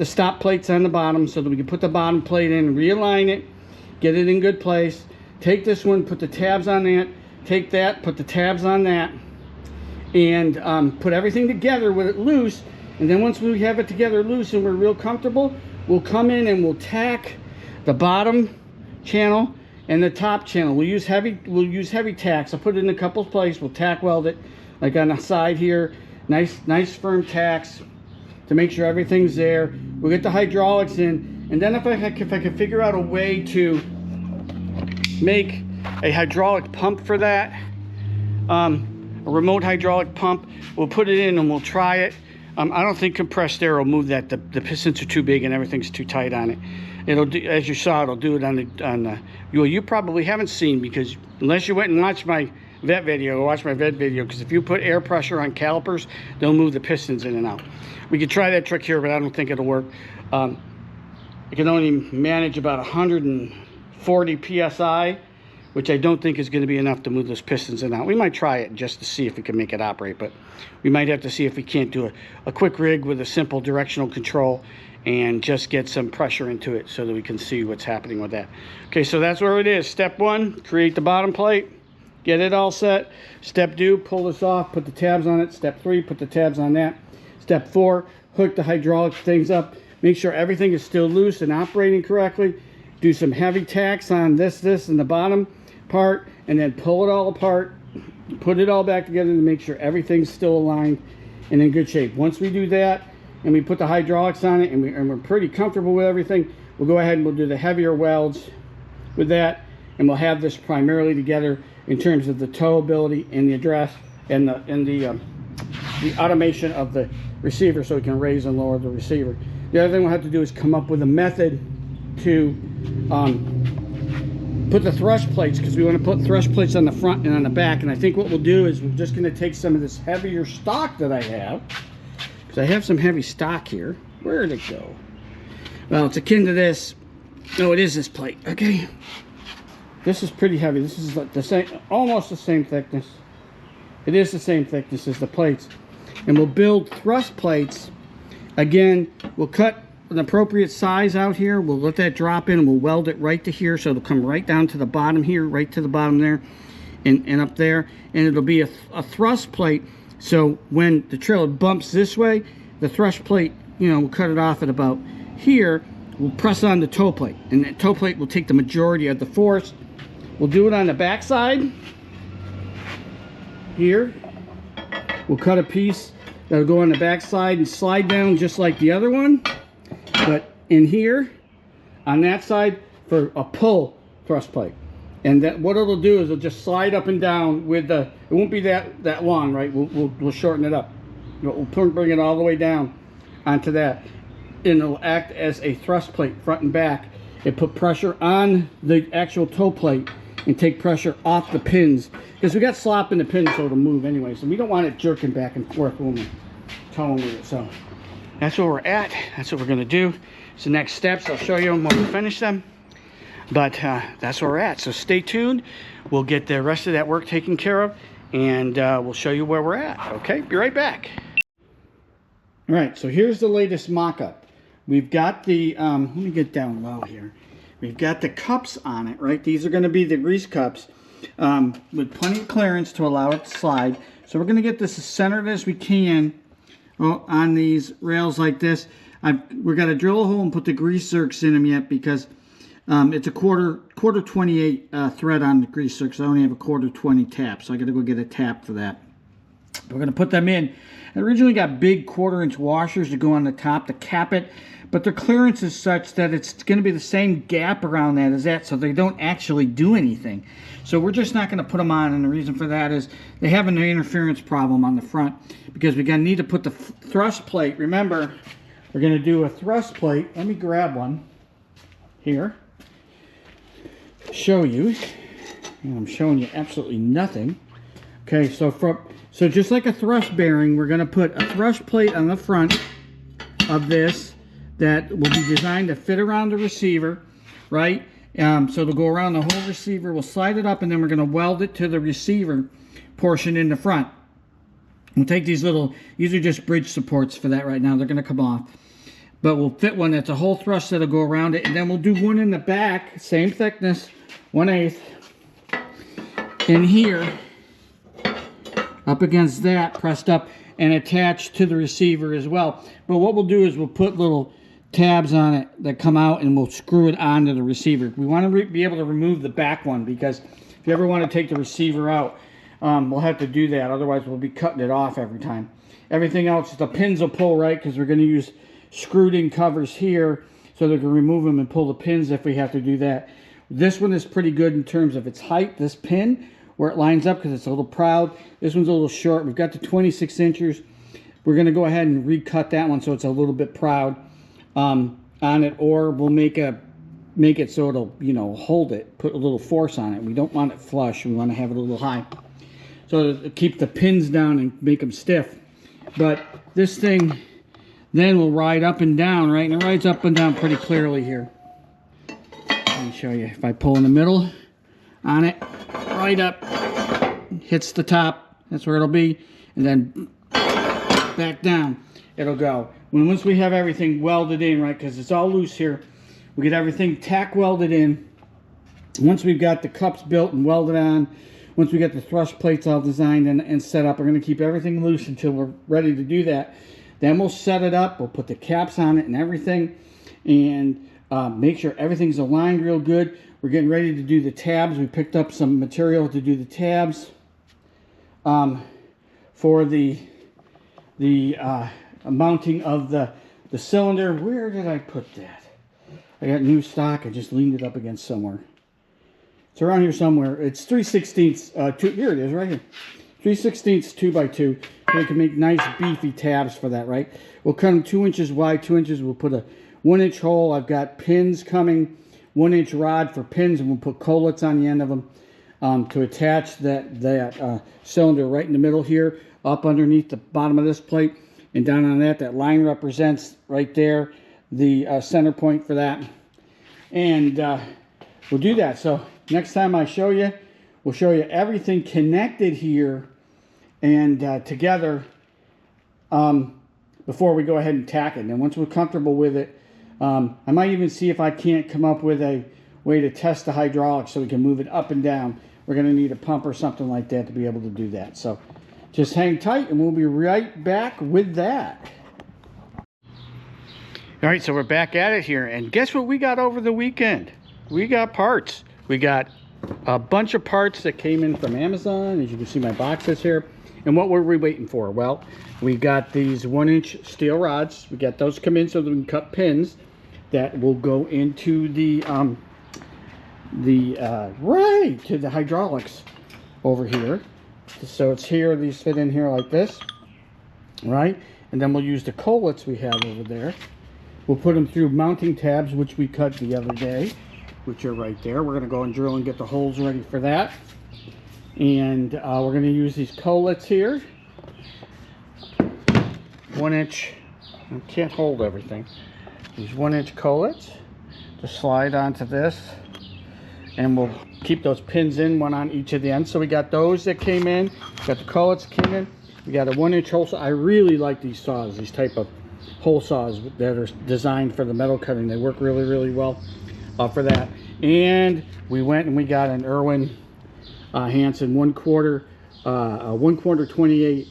stop plates on the bottom, so that we can put the bottom plate in, realign it, get it in good place. Take this one, put the tabs on that, take that, put the tabs on that, and put everything together with it loose. And then once we have it together loose and we're real comfortable, we'll come in and we'll tack the bottom channel and the top channel. We'll use heavy tacks. I'll put it in a couple of places. We'll tack weld it, like on the side here. Nice firm tacks to make sure everything's there. We'll get the hydraulics in, and then if I can figure out a way to make a hydraulic pump for that, a remote hydraulic pump, we'll put it in and we'll try it. I don't think compressed air will move that. The pistons are too big and everything's too tight on it. It'll do, as you saw, it'll do it on the you probably haven't seen, because unless you went and watched my vet video, because if you put air pressure on calipers, they'll move the pistons in and out. We could try that trick here, but I don't think it'll work. I can only manage about 140 psi, which I don't think is going to be enough to move those pistons in and out. We might try it just to see if we can make it operate, but we might have to see if we can't do a quick rig with a simple directional control and just get some pressure into it so that we can see what's happening with that. Okay, so that's where it is. Step 1, create the bottom plate, get it all set. Step 2, pull this off, put the tabs on it. Step 3, put the tabs on that. Step 4, hook the hydraulic things up. Make sure everything is still loose and operating correctly. Do some heavy tacks on this, and the bottom part, and then pull it all apart, put it all back together to make sure everything's still aligned and in good shape. Once we do that, and we put the hydraulics on it, and we're pretty comfortable with everything, we'll go ahead and we'll do the heavier welds with that, and we'll have this primarily together in terms of the towability and the address and the automation of the receiver, so we can raise and lower the receiver. The other thing we'll have to do is come up with a method to put the thrust plates, because we want to put thrust plates on the front and on the back. And I think what we'll do is we're just going to take some of this heavier stock that I have, because I have some heavy stock here. Where did it go? Well, it's akin to this. No, it is this plate. Okay, this is pretty heavy. This is the same, almost the same thickness. It is the same thickness as the plates. And we'll build thrust plates. Again, we'll cut an appropriate size out here. We'll let that drop in and we'll weld it right to here, so it'll come right down to the bottom here, right to the bottom there, and up there. And it'll be a thrust plate, so when the trailer bumps this way, the thrust plate, you know, we'll cut it off at about here. We'll press on the toe plate, and that toe plate will take the majority of the force. We'll do it on the back side here. We'll cut a piece that'll go on the back side and slide down just like the other one, but in here on that side for a pull thrust plate. And that, what it'll do is it'll just slide up and down with the, it won't be that long, right? We'll shorten it up. We'll bring it all the way down onto that, and it'll act as a thrust plate front and back. It put pressure on the actual toe plate and take pressure off the pins, because we got slop in the pins, so it'll move anyway. So we don't want it jerking back and forth when we're towing with it. So that's where we're at. That's what we're gonna do. So next steps, I'll show you them when we finish them. But that's where we're at. So stay tuned. We'll get the rest of that work taken care of, and we'll show you where we're at. Okay, be right back. All right, so here's the latest mock-up. We've got the, let me get down low here. We've got the cups on it, right? These are going to be the grease cups with plenty of clearance to allow it to slide. So we're going to get this as centered as we can on these rails like this. We're going to drill a hole and put the grease zerks in them yet, because it's a quarter 28 thread on the grease zerks. I only have a quarter 20 tap, so I got to go get a tap for that. We're going to put them in. I originally got big 1/4-inch washers to go on the top to cap it, but their clearance is such that it's going to be the same gap around that as that, so they don't actually do anything. So we're just not going to put them on, and the reason for that is they have an interference problem on the front, because we're going to need to put the thrust plate. Remember, we're going to do a thrust plate. Let me grab one here, show you, and I'm showing you absolutely nothing. Okay, so just like a thrust bearing, we're going to put a thrust plate on the front of this that will be designed to fit around the receiver, right? So it'll go around the whole receiver. We'll slide it up, and then we're going to weld it to the receiver portion in the front. We'll take these are just bridge supports for that right now. They're going to come off. But we'll fit one that's a whole thrust that'll go around it, and then we'll do one in the back, same thickness, 1/8, in here, up against that, pressed up and attached to the receiver as well. But what we'll do is we'll put little tabs on it that come out, and we'll screw it onto the receiver. We want to be able to remove the back one, because if you ever want to take the receiver out, we'll have to do that. Otherwise, we'll be cutting it off every time. Everything else, the pins will pull right, because we're going to use screwed-in covers here, so they can remove them and pull the pins if we have to do that. This one is pretty good in terms of its height, this pin, where it lines up, because it's a little proud. This one's a little short. We've got the 26 inches. We're going to go ahead and recut that one so it's a little bit proud on it, or we'll make it so it'll, you know, hold it, put a little force on it. We don't want it flush. We want to have it a little high, so to keep the pins down and make them stiff. But this thing then will ride up and down, right? And it rides up and down pretty clearly here. Let me show you. If I pull in the middle on it, right up, hits the top, that's where it'll be, and then back down it'll go. Once we have everything welded in, right, because it's all loose here, we get everything tack welded in. Once we've got the cups built and welded on, once we get the thrust plates all designed and set up, we're going to keep everything loose until we're ready to do that. Then we'll set it up, we'll put the caps on it and everything, and make sure everything's aligned real good. We're getting ready to do the tabs. We picked up some material to do the tabs for the mounting of the cylinder. Where did I put that? I got new stock. I just leaned it up against somewhere. It's around here somewhere. It's 3/16, here it is, right here. 3/16 2x2. So we can make nice beefy tabs for that, right? We'll cut them 2 inches wide, 2 inches. We'll put a 1-inch hole. I've got pins coming, 1-inch rod for pins, and we'll put collets on the end of them to attach that cylinder right in the middle here, up underneath the bottom of this plate, and down on that. That line represents right there the center point for that. And we'll do that. So next time I show you, we'll show you everything connected here and together before we go ahead and tack it. And once we're comfortable with it, I might even see if I can't come up with a way to test the hydraulics so we can move it up and down. We're going to need a pump or something like that to be able to do that. So just hang tight and we'll be right back with that. All right, so we're back at it here. And guess what we got over the weekend? We got parts. We got a bunch of parts that came in from Amazon. As you can see, my boxes here. And what were we waiting for? Well, we got these 1-inch steel rods. We got those come in so that we can cut pins that will go into the hydraulics over here. So it's here. These fit in here like this, right? And then we'll use the collets we have over there. We'll put them through mounting tabs, which we cut the other day, which are right there. We're going to go and drill and get the holes ready for that. And we're going to use these collets here. 1-inch, I can't hold everything. These 1-inch collets to slide onto this. And we'll keep those pins in, one on each of the ends. So we got those that came in. Got the collets that came in. We got a 1-inch hole saw. I really like these saws, these type of hole saws that are designed for the metal cutting. They work really, really well for that. And we went and we got an Irwin Hansen 1/4 28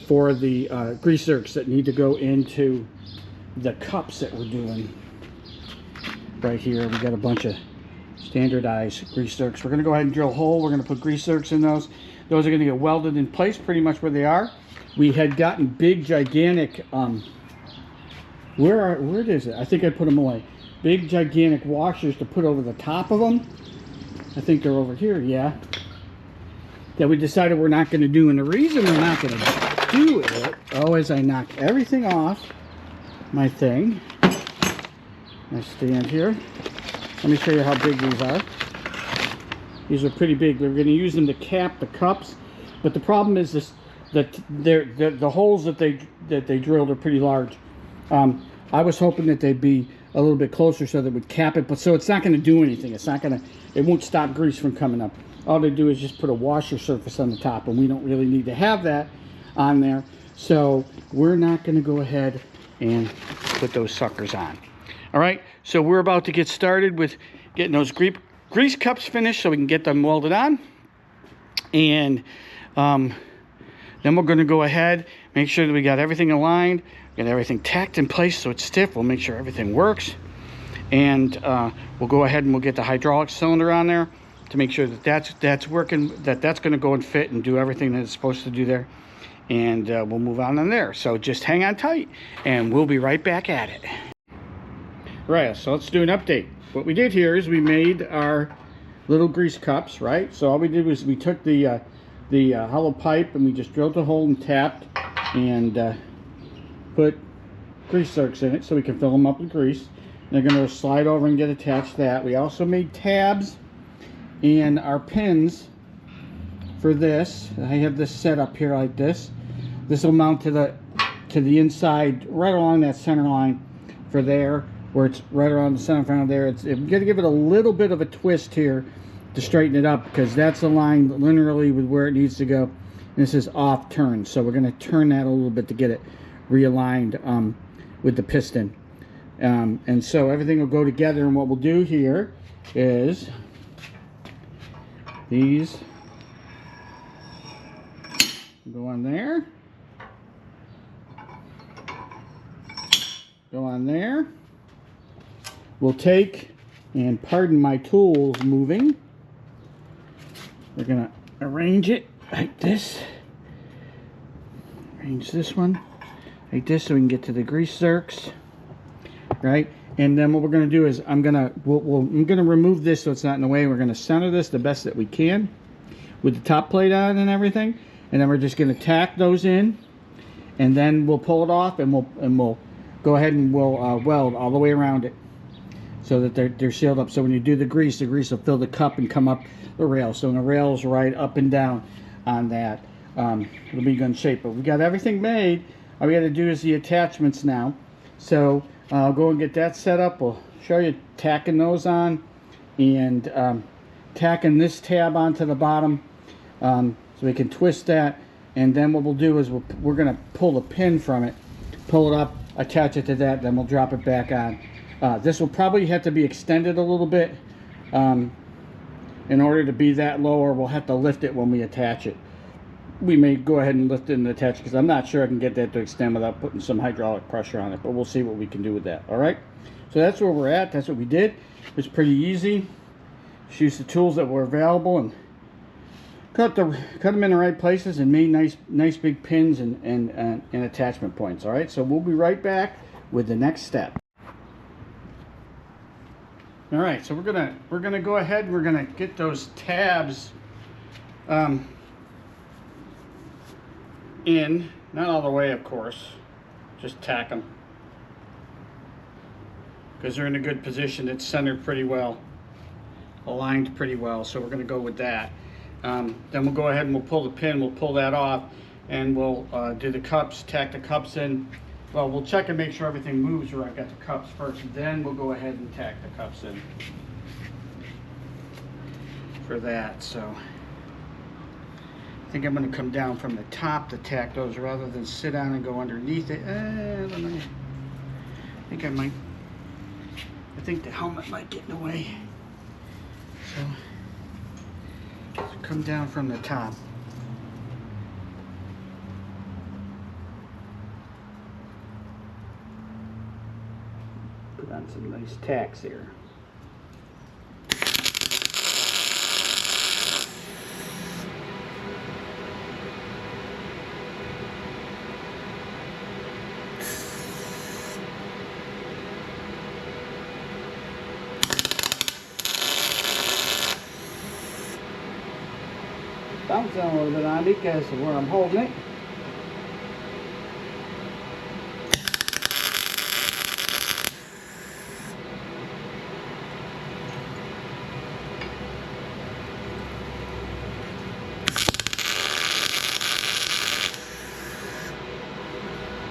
for the grease zerks that need to go into the cups that we're doing right here. We got a bunch of standardized grease zerks. We're going to go ahead and drill a hole. We're going to put grease zerks in those. Those are going to get welded in place pretty much where they are. We had gotten big, gigantic, where is it? I think I put them away. Big, gigantic washers to put over the top of them. I think they're over here, yeah. That we decided we're not going to do. And the reason we're not going to do it, as I knock everything off my thing. I stand here. Let me show you how big these are. These are pretty big. We're going to use them to cap the cups. But the problem is this, that the holes that they drilled are pretty large. I was hoping that they'd be a little bit closer so that would cap it, but so it's not going to do anything. It won't stop grease from coming up. All they do is just put a washer surface on the top, and we don't really need to have that on there. So we're not going to go ahead and put those suckers on. All right, so we're about to get started with getting those grease cups finished so we can get them welded on. And then we're going to go ahead, make sure that we got everything aligned, get everything tacked in place so it's stiff. We'll make sure everything works. And we'll go ahead and we'll get the hydraulic cylinder on there to make sure that that's working, that's going to go and fit and do everything that it's supposed to do there. And we'll move on there. So just hang on tight and we'll be right back at it. Right, so let's do an update. What we did here is we made our little grease cups, right? So all we did was we took the hollow pipe and we just drilled a hole and tapped and put grease zerks in it so we can fill them up with grease. They're going to slide over and get attached to that. We also made tabs and our pins for this. I have this set up here like this. This will mount to the inside right along that center line for there, where it's right around the center front of there. I'm going to give it a little bit of a twist here to straighten it up because that's aligned linearly with where it needs to go. This is off turn, so we're going to turn that a little bit to get it realigned with the piston. And so everything will go together, and what we'll do here is these go on there, go on there. We'll take, and pardon my tools moving, we're going to arrange it like this. Arrange this one like this so we can get to the grease zerks, right? And then what we're going to do is I'm going to remove this so it's not in the way. We're going to center this the best that we can with the top plate on and everything. And then we're just going to tack those in, and then we'll pull it off, and we'll go ahead and we'll weld all the way around it so that they're sealed up. So when you do the grease will fill the cup and come up the rail. So when the rail's right up and down on that, it'll be good shape. But we got everything made. All we got to do is the attachments now. So I'll go and get that set up. We'll show you tacking those on, and tacking this tab onto the bottom, so we can twist that. And then what we'll do is we're going to pull the pin from it, pull it up, attach it to that, then we'll drop it back on. This will probably have to be extended a little bit in order to be that low, or we'll have to lift it when we attach it. We may go ahead and lift it and attach it, because I'm not sure I can get that to extend without putting some hydraulic pressure on it, but we'll see what we can do with that. All right, so that's where we're at. That's what we did. It's pretty easy. Just use the tools that were available and cut them in the right places and made nice big pins and attachment points. All right, so we'll be right back with the next step. All right, so we're gonna go ahead. We're gonna get those tabs in, not all the way, of course. Just tack them because they're in a good position. It's centered pretty well, aligned pretty well. So we're gonna go with that. Then we'll go ahead and we'll pull the pin. We'll pull that off, and we'll do the cups. Tack the cups in. Well, we'll check and make sure everything moves where I've got the cups first. Then we'll go ahead and tack the cups in for that. So I think I'm going to come down from the top to tack those rather than sit down and go underneath it. I don't know. I think the helmet might get in the way. So come down from the top. Put on some nice tacks here. Bouncing a little bit on me because of where I'm holding it.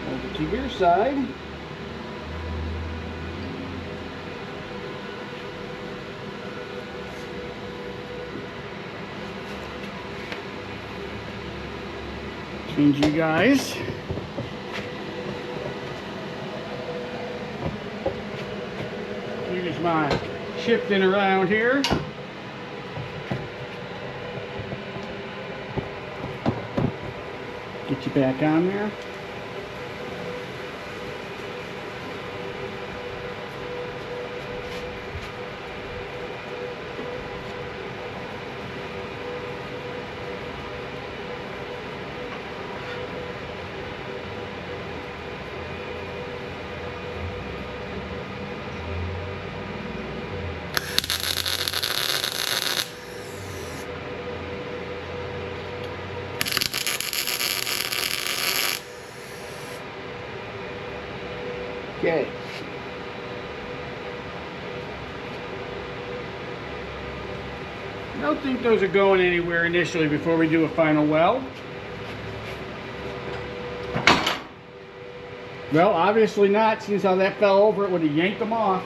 Over to your side. Change you guys. Here's my shifting around here. Get you back on there. Okay. I don't think those are going anywhere initially before we do a final weld. Well, obviously not, since how that fell over, it would have yanked them off.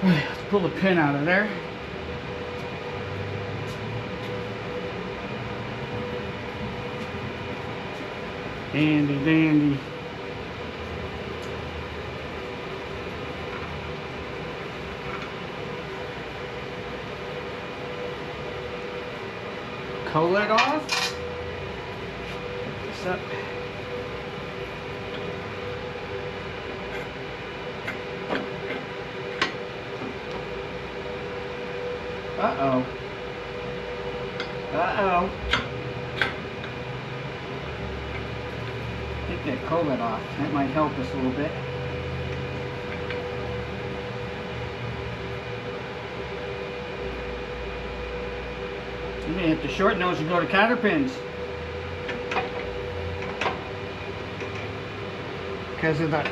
Let's pull the pin out of there. Handy dandy. Collet off. Pick this up. Uh-oh. Uh-oh. Take that collet off. That might help us a little bit. You may have to shorten those and go to cotter pins. Because of the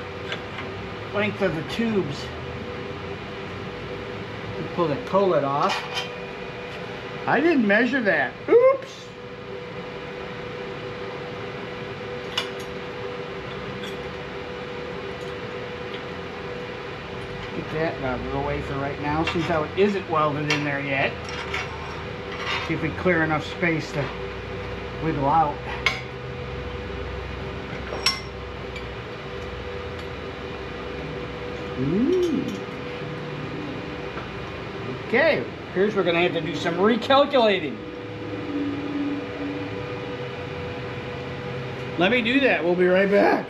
length of the tubes. You pull the collet off. I didn't measure that. Oops! Get that out of the way for right now, since how it isn't welded in there yet. See if we clear enough space to wiggle out. Okay, here's we're going to have to do some recalculating. Let me do that. We'll be right back.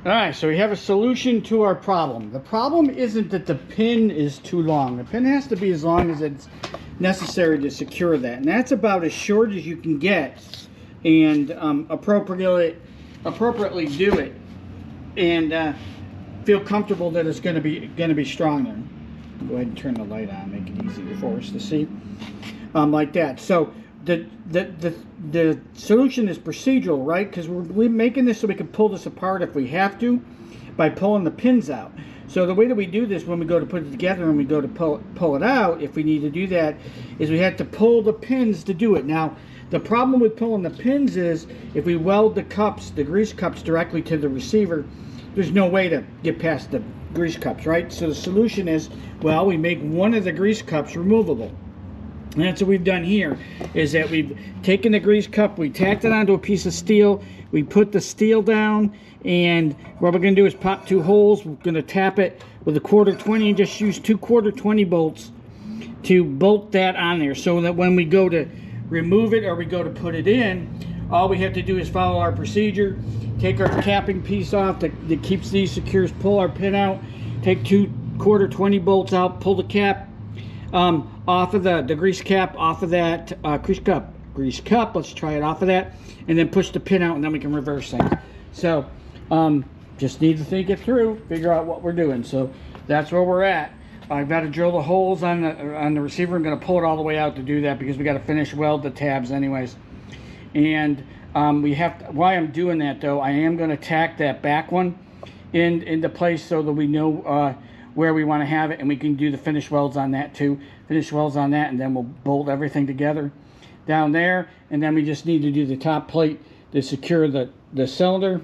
Alright, so we have a solution to our problem. The problem isn't that the pin is too long. The pin has to be as long as it's necessary to secure that. And that's about as short as you can get and appropriately do it. And feel comfortable that it's going to be strong there. Go ahead and turn the light on, make it easier for us to see. Like that. So the solution is procedural, right? Because we're making this so we can pull this apart if we have to by pulling the pins out. So the way that we do this when we go to put it together and we go to pull it out, if we need to do that, is we have to pull the pins to do it. Now, the problem with pulling the pins is if we weld the cups, the grease cups, directly to the receiver, there's no way to get past the grease cups, right? So the solution is, well, we make one of the grease cups removable. And that's what we've done here, is that we've taken the grease cup, we tacked it onto a piece of steel, we put the steel down, and what we're going to do is pop 2 holes. We're going to tap it with a 1/4-20 and just use 2 1/4-20 bolts to bolt that on there, so that when we go to remove it or we go to put it in, all we have to do is follow our procedure, take our capping piece off that keeps these secure, pull our pin out, take 2 1/4-20 bolts out, pull the cap off of the grease cap off of that grease cup. Let's try it off of that, and then push the pin out, and then we can reverse things. So just need to think it through, figure out what we're doing. So that's where we're at. I've got to drill the holes on the receiver. I'm going to pull it all the way out to do that because we got to finish weld the tabs anyways. And we have to, while I'm doing that though, I am going to tack that back one into place so that we know where we want to have it, and we can do the finish welds on that too. Finish welds on that, and then we'll bolt everything together down there. And then we just need to do the top plate to secure the cylinder.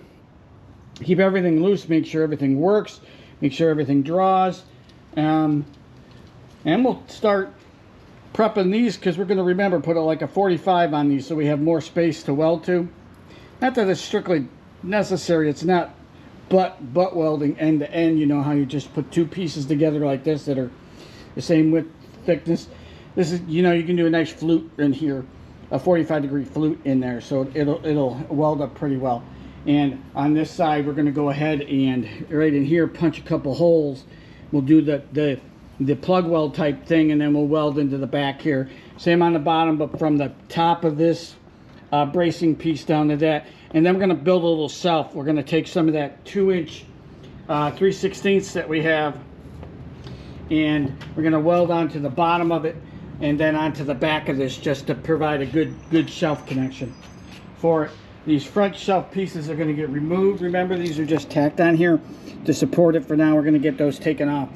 Keep everything loose, make sure everything works, make sure everything draws. And we'll start prepping these, because we're going to remember put like a 45 on these so we have more space to weld to. Not that it's strictly necessary, it's not butt welding end to end. You know how you just put 2 pieces together like this that are the same width, thickness. This is, you know, you can do a nice flute in here, a 45-degree flute in there, so it'll weld up pretty well. And on this side, we're going to go ahead and right in here punch a couple holes. We'll do the plug weld type thing, and then we'll weld into the back here. Same on the bottom, but from the top of this bracing piece down to that. And then we're going to build a little shelf. We're going to take some of that 2-inch 3/16 that we have, and we're going to weld onto the bottom of it and then onto the back of this, just to provide a good shelf connection for it. These front shelf pieces are going to get removed. Remember, these are just tacked on here to support it for now. We're going to get those taken off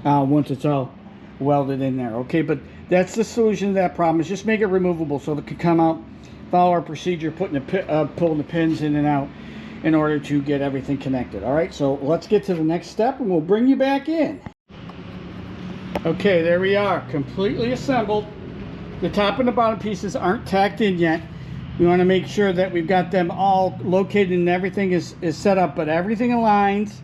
once it's all welded in there. Okay, but that's the solution to that problem, is just make it removable so it can come out. Follow our procedure, pulling the pins in and out in order to get everything connected. All right, so let's get to the next step, and we'll bring you back in. Okay, there we are, completely assembled. The top and the bottom pieces aren't tacked in yet. We want to make sure that we've got them all located and everything is set up, but everything aligns.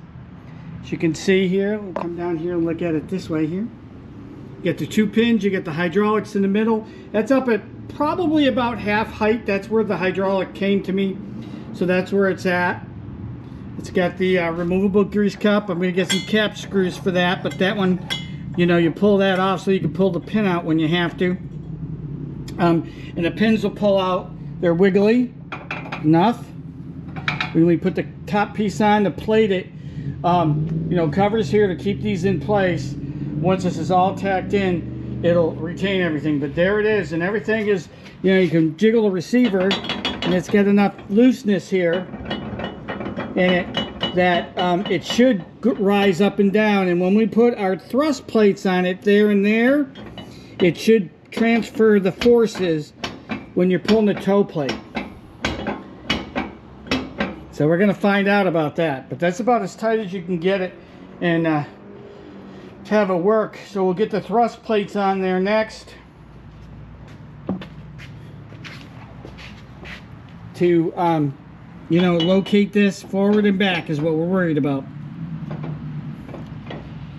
As you can see here, we'll come down here and look at it this way here. You get the 2 pins, you get the hydraulics in the middle. That's up at probably about half height. That's where the hydraulic came to me, so that's where it's at. It's got the removable grease cup. I'm going to get some cap screws for that, but that one, you know, you pull that off so you can pull the pin out when you have to. And the pins will pull out. They're wiggly enough. When we put the top piece on to plate it, you know, covers here to keep these in place. Once this is all tacked in, it'll retain everything. But there it is, and everything is, you know, you can jiggle the receiver, and it's got enough looseness here in it that it should rise up and down. And when we put our thrust plates on it there and there, it should transfer the forces when you're pulling the toe plate. So we're going to find out about that. But that's about as tight as you can get it and to have it work. So we'll get the thrust plates on there next to you know, locate this forward and back is what we're worried about.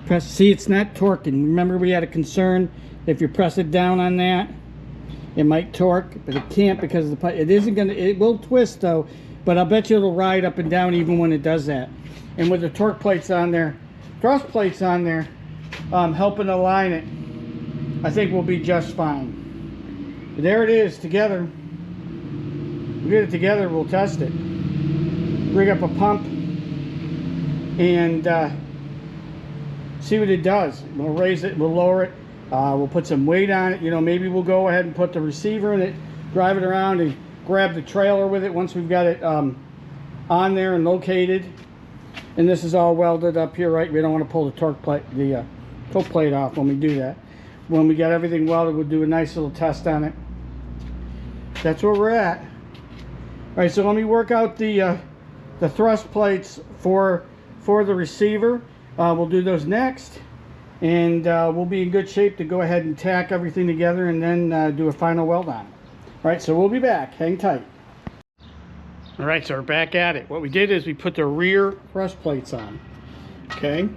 Press, see, it's not torquing. Remember, we had a concern if you press it down on that, it might torque, but it can't because of the, it isn't gonna, it will twist though, but I'll bet you it'll ride up and down even when it does that. And with the torque plates on there, thrust plates on there, helping align it, I think we'll be just fine. But there it is together. We'll get it together, we'll test it. Rig up a pump and see what it does. We'll raise it, we'll lower it, we'll put some weight on it. You know, maybe we'll go ahead and put the receiver in it, drive it around and grab the trailer with it once we've got it on there and located. And this is all welded up here, right? We don't want to pull the torque plate, the toe plate off when we do that. When we got everything welded, we'll do a nice little test on it. That's where we're at. All right, so let me work out the thrust plates for the receiver. We'll do those next, and we'll be in good shape to go ahead and tack everything together and then do a final weld on it. All right, so we'll be back. Hang tight. All right, so we're back at it. What we did is we put the rear thrust plates on. Okay, you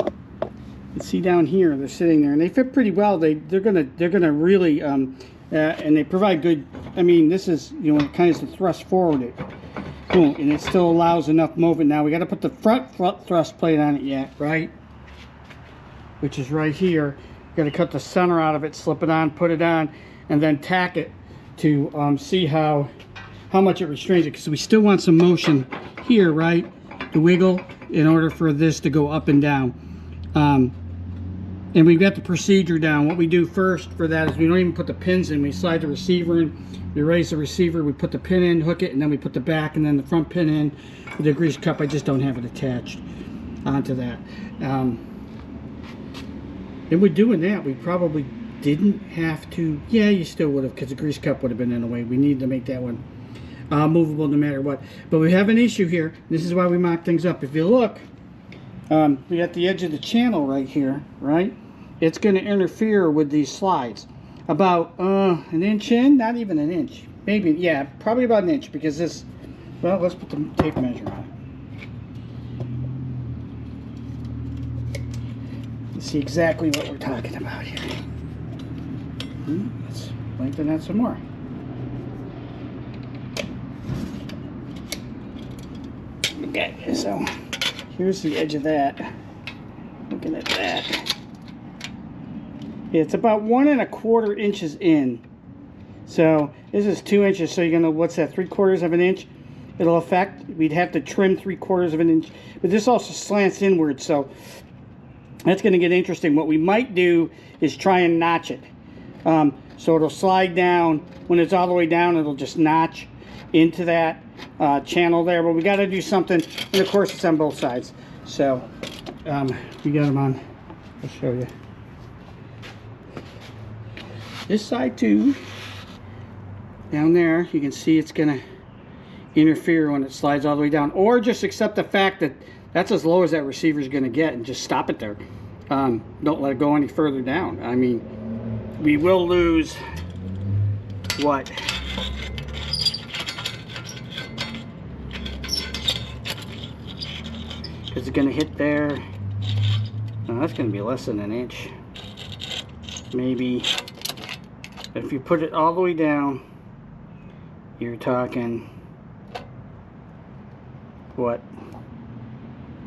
can see down here they're sitting there, and they fit pretty well. They're gonna really and they provide good. I mean, this is, you know, kind of to thrust forward it. Boom, and it still allows enough movement. Now we got to put the front thrust plate on it yet, right? Which is right here. Got to cut the center out of it, slip it on, put it on, and then tack it to see how much it restrains it, because we still want some motion here, right? To wiggle in order for this to go up and down. And we've got the procedure down. What we do first for that is we don't even put the pins in. We slide the receiver in, we raise the receiver, we put the pin in, hook it, and then we put the back and then the front pin in with the grease cup. I just don't have it attached onto that. And we're doing that. We probably didn't have to. Yeah, you still would have, because the grease cup would have been in the way. We need to make that one movable no matter what. But we have an issue here. This is why we mock things up. If you look, we got the edge of the channel right here, right? It's going to interfere with these slides. About an inch in, not even an inch. Maybe, yeah, probably about an inch, because this, well, let's put the tape measure on it. Let's see exactly what we're talking about here. Let's lengthen that some more. Okay, so here's the edge of that. Looking at that. Yeah, it's about 1 1/4 inches in. So this is 2 inches. So you're gonna, what's that? 3/4 of an inch. It'll affect. We'd have to trim 3/4 of an inch. But this also slants inward, so that's gonna get interesting. What we might do is try and notch it. So it'll slide down. When it's all the way down, it'll just notch into that channel there. But we got to do something. And of course, it's on both sides. So we got them on. I'll show you. This side too, down there, you can see it's gonna interfere when it slides all the way down, or just accept the fact that that's as low as that receiver is gonna get and just stop it there. Don't let it go any further down. I mean, we will lose what? Because it's gonna hit there. No, that's gonna be less than an inch. Maybe. If you put it all the way down, you're talking, what,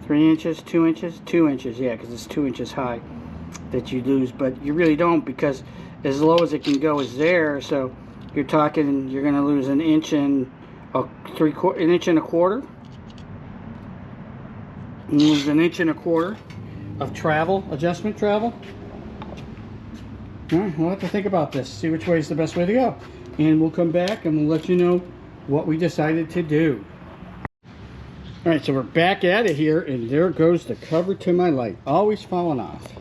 3 inches, 2 inches? 2 inches, yeah, because it's 2 inches high that you lose. But you really don't, because as low as it can go is there. So you're talking, you're going to lose an inch and an inch and a quarter. And there's 1.25 inches of travel, adjustment travel. All right, we'll have to think about this, see which way is the best way to go. And we'll come back and we'll let you know what we decided to do. All right, so we're back at it here, and there goes the cover to my light, always falling off.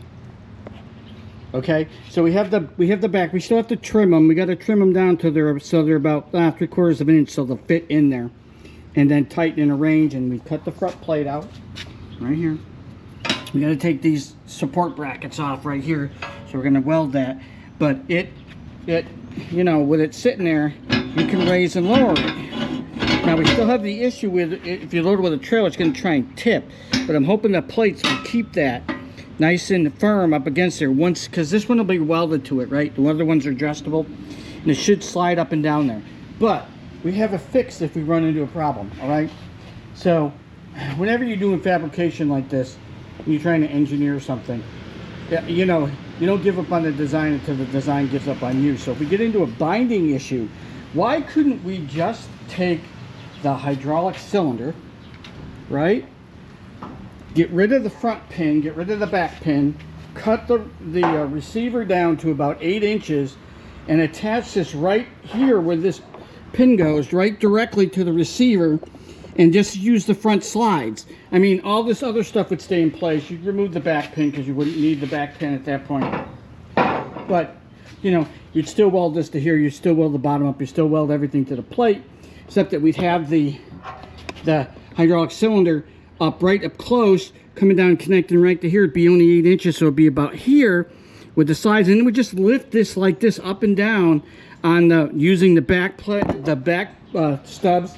Okay, so we have the back. We still have to trim them. We got to trim them down to they're about 3/4 of an inch, so they'll fit in there, and then tighten in a range. And we cut the front plate out right here. We got to take these support brackets off right here, so we're going to weld that. But it you know, with it sitting there, you can raise and lower it. Now we still have the issue with if you load it with a trailer, it's going to try and tip. But I'm hoping the plates will keep that nice and firm up against there once, because this one will be welded to it, right? The other ones are adjustable, and it should slide up and down there. But we have a fix if we run into a problem. All right. So whenever you're doing fabrication like this, you're trying to engineer something, you know, you don't give up on the design until the design gives up on you. So if we get into a binding issue, why couldn't we just take the hydraulic cylinder, right? Get rid of the front pin, get rid of the back pin, cut the receiver down to about 8 inches, and attach this right here where this pin goes, right directly to the receiver, and just use the front slides. I mean, all this other stuff would stay in place. You'd remove the back pin because you wouldn't need the back pin at that point. But, you know, you'd still weld this to here, you'd still weld the bottom up, you'd still weld everything to the plate, except that we'd have the hydraulic cylinder up close, coming down, connecting right to here. It'd be only 8 inches, so it'd be about here with the sides, and then we just lift this like this up and down on using the back plate, the back stubs,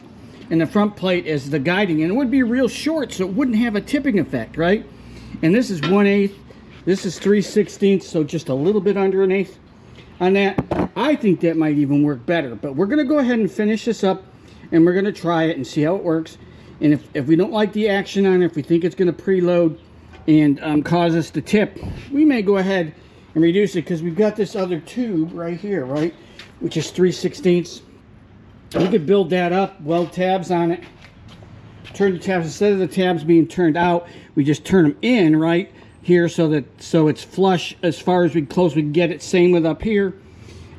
and the front plate as the guiding, and it would be real short, so it wouldn't have a tipping effect, right? And this is 1/8, this is 3/16, so just a little bit under 1/8 on that. I think that might even work better, but we're going to go ahead and finish this up, and we're going to try it and see how it works. And if we don't like the action on it, if we think it's going to preload and cause us to tip, we may go ahead and reduce it, because we've got this other tube right here, right, which is 3/16. We could build that up, weld tabs on it, turn the tabs, instead of the tabs being turned out, we just turn them in right here, so it's flush as far as we can get it. Same with up here,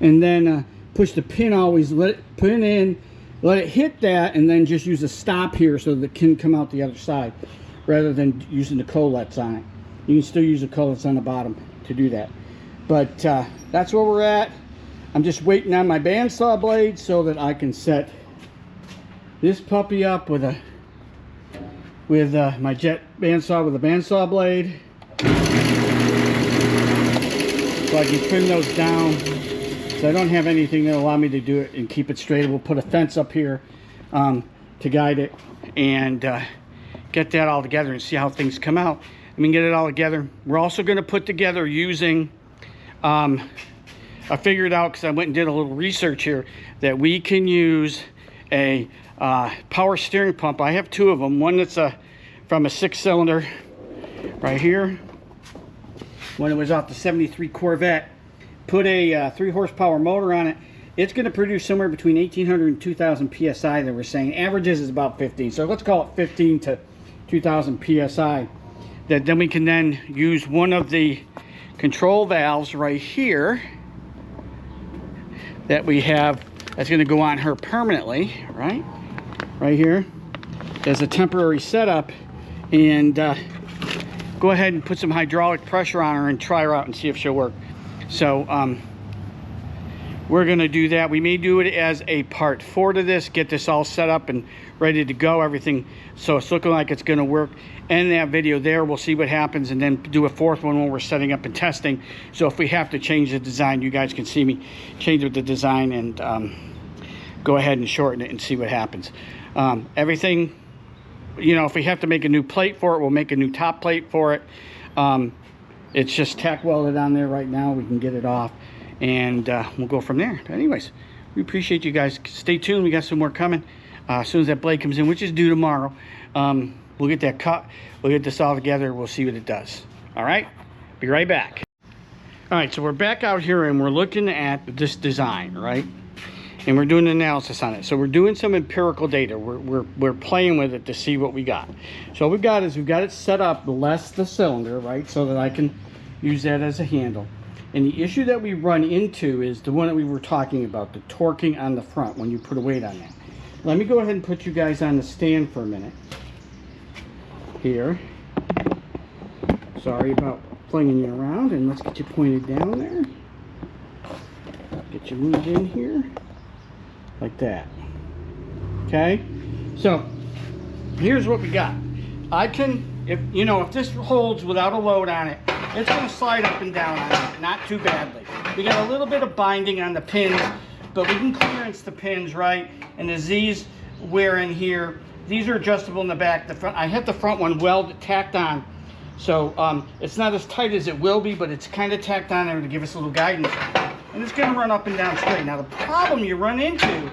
and then push the pin, always let it pin in, let it hit that, and then just use a stop here so that it can come out the other side, rather than using the collets on it. You can still use the collets on the bottom to do that. But that's where we're at. I'm just waiting on my bandsaw blade so that I can set this puppy up with my jet bandsaw with a bandsaw blade, so I can trim those down. So I don't have anything that will allow me to do it and keep it straight. We'll put a fence up here to guide it, and get that all together and see how things come out. I mean, get it all together. We're also going to put together using I figured out, because I went and did a little research here, that we can use a power steering pump. I have 2 of them. One that's from a 6-cylinder right here. When it was off the 73 Corvette. Put a 3 horsepower motor on it. It's going to produce somewhere between 1,800 and 2,000 PSI, that we're saying. Averages is about 15. So let's call it 15 to 2,000 PSI. Then we can then use one of the control valves right here that we have, that's going to go on her permanently, right here, as a temporary setup, and go ahead and put some hydraulic pressure on her and try her out and see if she'll work. So we're going to do that. We may do it as a part 4 to this, get this all set up and ready to go, everything, so it's looking like it's going to work. End that video there, we'll see what happens, and then do a 4th one when we're setting up and testing. So if we have to change the design, you guys can see me change with the design and go ahead and shorten it and see what happens. Everything, you know, if we have to make a new plate for it, we'll make a new top plate for it. It's just tack welded on there right now. We can get it off, and we'll go from there. But anyways, we appreciate you guys. Stay tuned, we got some more coming as soon as that blade comes in, which is due tomorrow. We'll get that cut, we'll get this all together, we'll see what it does. All right, be right back. All right, so we're back out here and we're looking at this design, right? and we're doing an analysis on it. So we're doing some empirical data. We're playing with it to see what we got. So what we've got is we've got it set up less the cylinder, right, so that I can use that as a handle. And the issue that we run into is the one that we were talking about, the torquing on the front when you put a weight on that. Let me go ahead and put you guys on the stand for a minute here. Sorry about flinging you around, and let's get you pointed down there. Get you moved in here like that. Okay, so here's what we got. I can, if this holds without a load on it, it's going to slide up and down on it, not too badly. We got a little bit of binding on the pins, but we can clearance the pins, right? And the Z's wear in here. These are adjustable in the back. The front, I had the front one tacked on, so it's not as tight as it will be, but it's kind of tacked on there to give us a little guidance. And it's going to run up and down straight. Now the problem you run into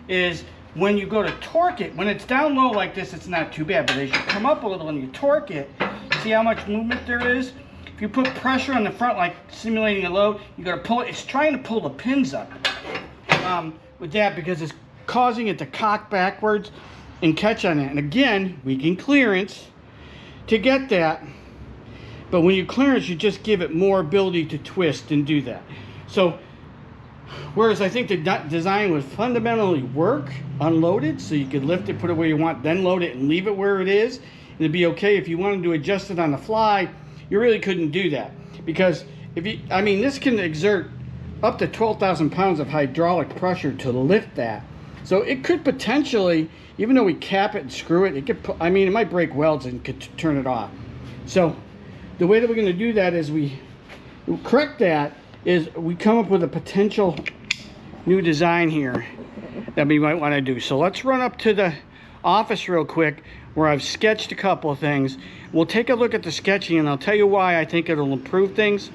is when you go to torque it, when it's down low like this, it's not too bad, but as you come up a little and you torque it, see how much movement there is? If you put pressure on the front, like simulating a load, you got to pull it. It's trying to pull the pins up with that because it's causing it to cock backwards and catch on it. And again, we can clearance to get that, but when you clearance, you just give it more ability to twist and do that. So whereas I think the design would fundamentally work unloaded, so you could lift it, put it where you want, then load it and leave it where it is, and it'd be okay. If you wanted to adjust it on the fly, you really couldn't do that, because this can exert up to 12,000 pounds of hydraulic pressure to lift that. So it could potentially, even though we cap it and screw it, it might break welds and could turn it off. So the way that we're going to do that is we correct that. Is we come up with a potential new design here that we might want to do. So let's run up to the office real quick where I've sketched a couple of things. We'll take a look at the sketching and I'll tell you why I think it'll improve things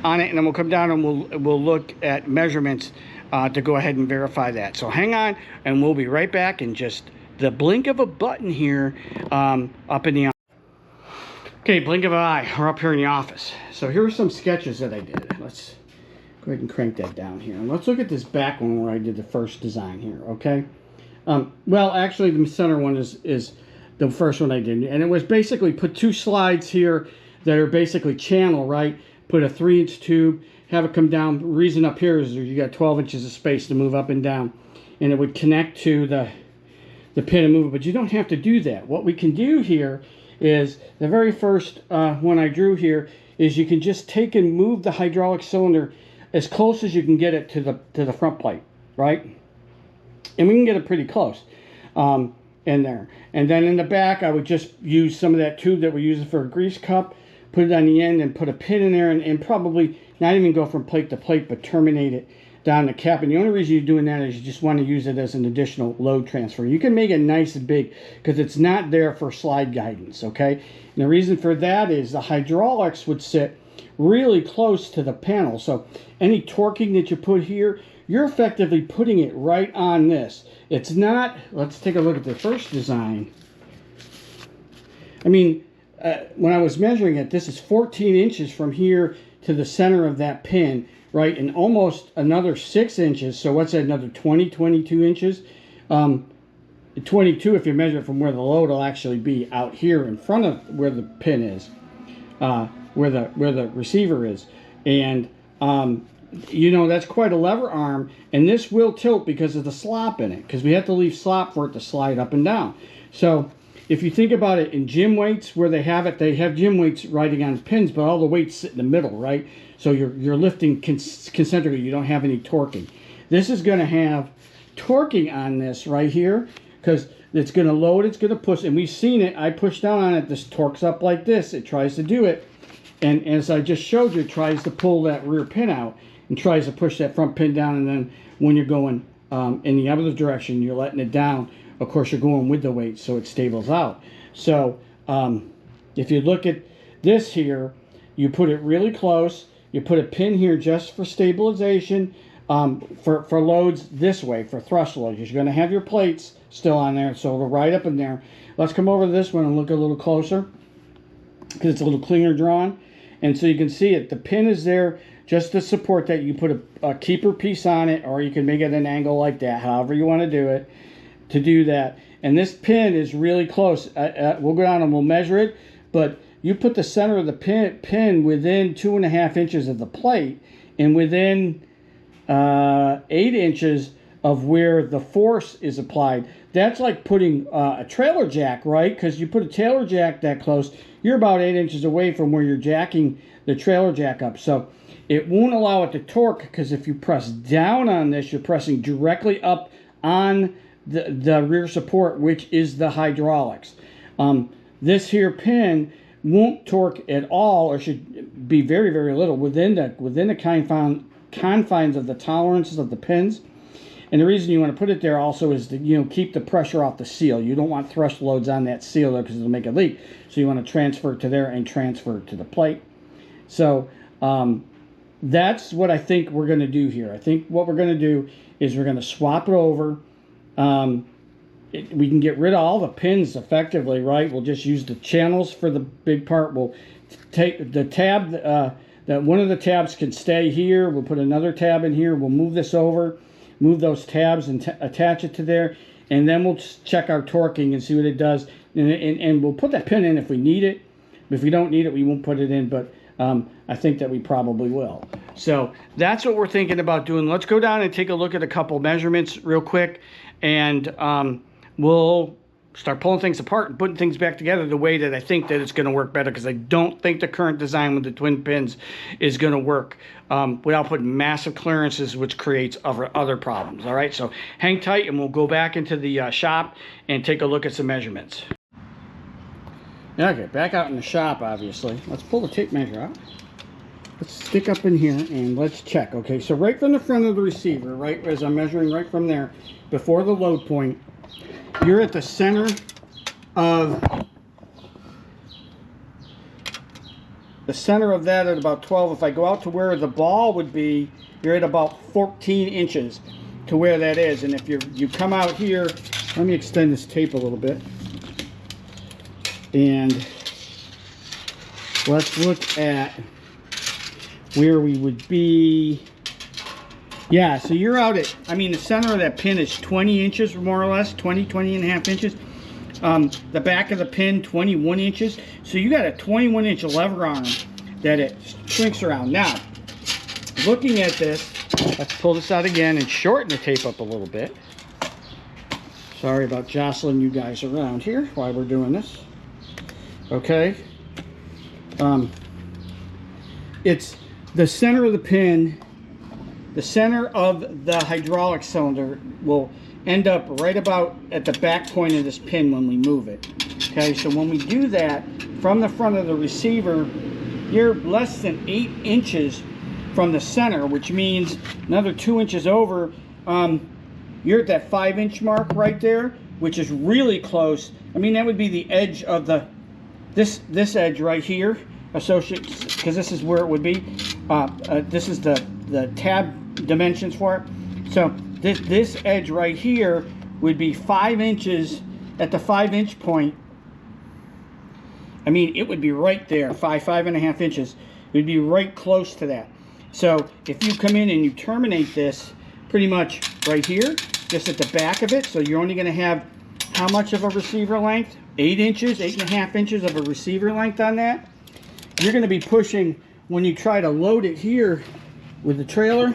on it, and then we'll come down and we'll look at measurements to go ahead and verify that. So hang on, and we'll be right back in just the blink of a button here up in the office. Okay, blink of an eye, we're up here in the office. So here are some sketches that I did. Let's go ahead and crank that down here. And let's look at this back one where I did the first design here, okay? Well, actually, the center one is the first one I did. And it was basically put two slides here that are basically channel, right? Put a 3-inch tube, have it come down. The reason up here is you got 12 inches of space to move up and down. And it would connect to the pin and move it. But you don't have to do that. What we can do here is the very first one I drew here is you can just take and move the hydraulic cylinder as close as you can get it to the front plate, right? And we can get it pretty close in there. And then in the back, I would just use some of that tube that we're using for a grease cup, put it on the end and put a pin in there, and probably not even go from plate to plate, but terminate it down the cap. And the only reason you're doing that is you just want to use it as an additional load transfer. You can make it nice and big because it's not there for slide guidance, okay? And the reason for that is the hydraulics would sit really close to the panel. So any torquing that you put here, you're effectively putting it right on this. It's not, let's take a look at the first design. When I was measuring it, this is 14 inches from here to the center of that pin, right? And almost another 6 inches. So what's that, another 22 inches? 22 if you measure it from where the load will actually be out here in front of where the pin is, where the receiver is. And that's quite a lever arm, and this will tilt because of the slop in it, because we have to leave slop for it to slide up and down. So if you think about it in gym weights where they have gym weights riding on pins, but all the weights sit in the middle, right? So you're lifting concentrically, you don't have any torquing. This is going to have torquing on this right here, because it's going to load, it's going to push, and we've seen it. I push down on it, this torques up like this. It tries to do it, and as I just showed you, it tries to pull that rear pin out and tries to push that front pin down, and then when you're going in the other direction, you're letting it down. Of course, you're going with the weight, so it stables out. So if you look at this here, you put it really close. You put a pin here just for stabilization, for loads this way, for thrust loads. You're going to have your plates still on there, so it'll ride up in there. Let's come over to this one and look a little closer, because it's a little cleaner drawn. And so you can see it. The pin is there just to support that. You put a keeper piece on it, or you can make it an angle like that, however you want to do it, to do that. And this pin is really close. We'll go down and we'll measure it, but you put the center of the pin within 2.5 inches of the plate, and within 8 inches of where the force is applied. That's like putting a trailer jack, right? Because you put a trailer jack that close, you're about 8 inches away from where you're jacking the trailer jack up. So it won't allow it to torque, because if you press down on this, you're pressing directly up on the rear support, which is the hydraulics. This here pin won't torque at all, or should be very, very little within the confines of the tolerances of the pins. And the reason you want to put it there also is to keep the pressure off the seal. You don't want thrust loads on that seal there, because it'll make a leak. So you want to transfer it to there and transfer it to the plate. So that's what I think we're going to do here. I think what we're going to do is we're going to swap it over. We can get rid of all the pins effectively, right? We'll just use the channels for the big part. We'll take the tab, that one of the tabs can stay here. We'll put another tab in here. We'll move this over, move those tabs and attach it to there. And then we'll check our torquing and see what it does. And we'll put that pin in if we need it. If we don't need it, we won't put it in, but I think that we probably will. So that's what we're thinking about doing. Let's go down and take a look at a couple measurements real quick, and we'll start pulling things apart and putting things back together the way that I think that it's going to work better, because I don't think the current design with the twin pins is going to work without putting massive clearances, which creates other problems. All right, so hang tight, and we'll go back into the shop and take a look at some measurements. Okay, back out in the shop, obviously. Let's pull the tape measure out. Let's stick up in here and let's check. Okay, so right from the front of the receiver, right as I'm measuring right from there, before the load point, you're at the center of that at about 12. If I go out to where the ball would be, you're at about 14 inches to where that is. And if you come out here, let me extend this tape a little bit. And let's look at where we would be. Yeah, so you're out at, the center of that pin is 20 inches more or less, 20.5 inches. The back of the pin, 21 inches. So you got a 21 inch lever arm that it shrinks around. Now, looking at this, let's pull this out again and shorten the tape up a little bit. Sorry about jostling you guys around here while we're doing this. Okay. It's the center of the pin. The center of the hydraulic cylinder will end up right about at the back point of this pin when we move it. Okay, so when we do that, from the front of the receiver, you're less than 8 inches from the center, which means another 2 inches over, you're at that 5 inch mark right there, which is really close. That would be the edge of this edge right here, associated, because this is where it would be. This is the tab dimensions for it. So this edge right here would be 5 inches at the 5 inch point. It would be right there, 5.5 inches. It would be right close to that. So if you come in and you terminate this pretty much right here, just at the back of it, so you're only going to have how much of a receiver length? 8 inches, 8.5 inches of a receiver length on that. You're going to be pushing, when you try to load it here with the trailer,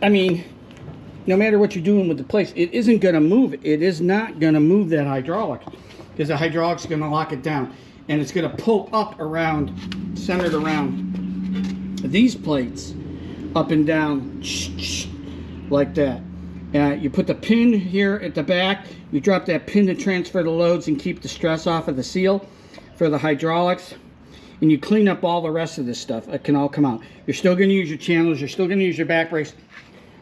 no matter what you're doing with the plates, it isn't going to move. It is not going to move that hydraulic, because the hydraulic's going to lock it down, and it's going to pull up around, centered around these plates, up and down, like that. You put the pin here at the back. You drop that pin to transfer the loads and keep the stress off of the seal for the hydraulics. And you clean up all the rest of this stuff. It can all come out. You're still going to use your channels. You're still going to use your back brace.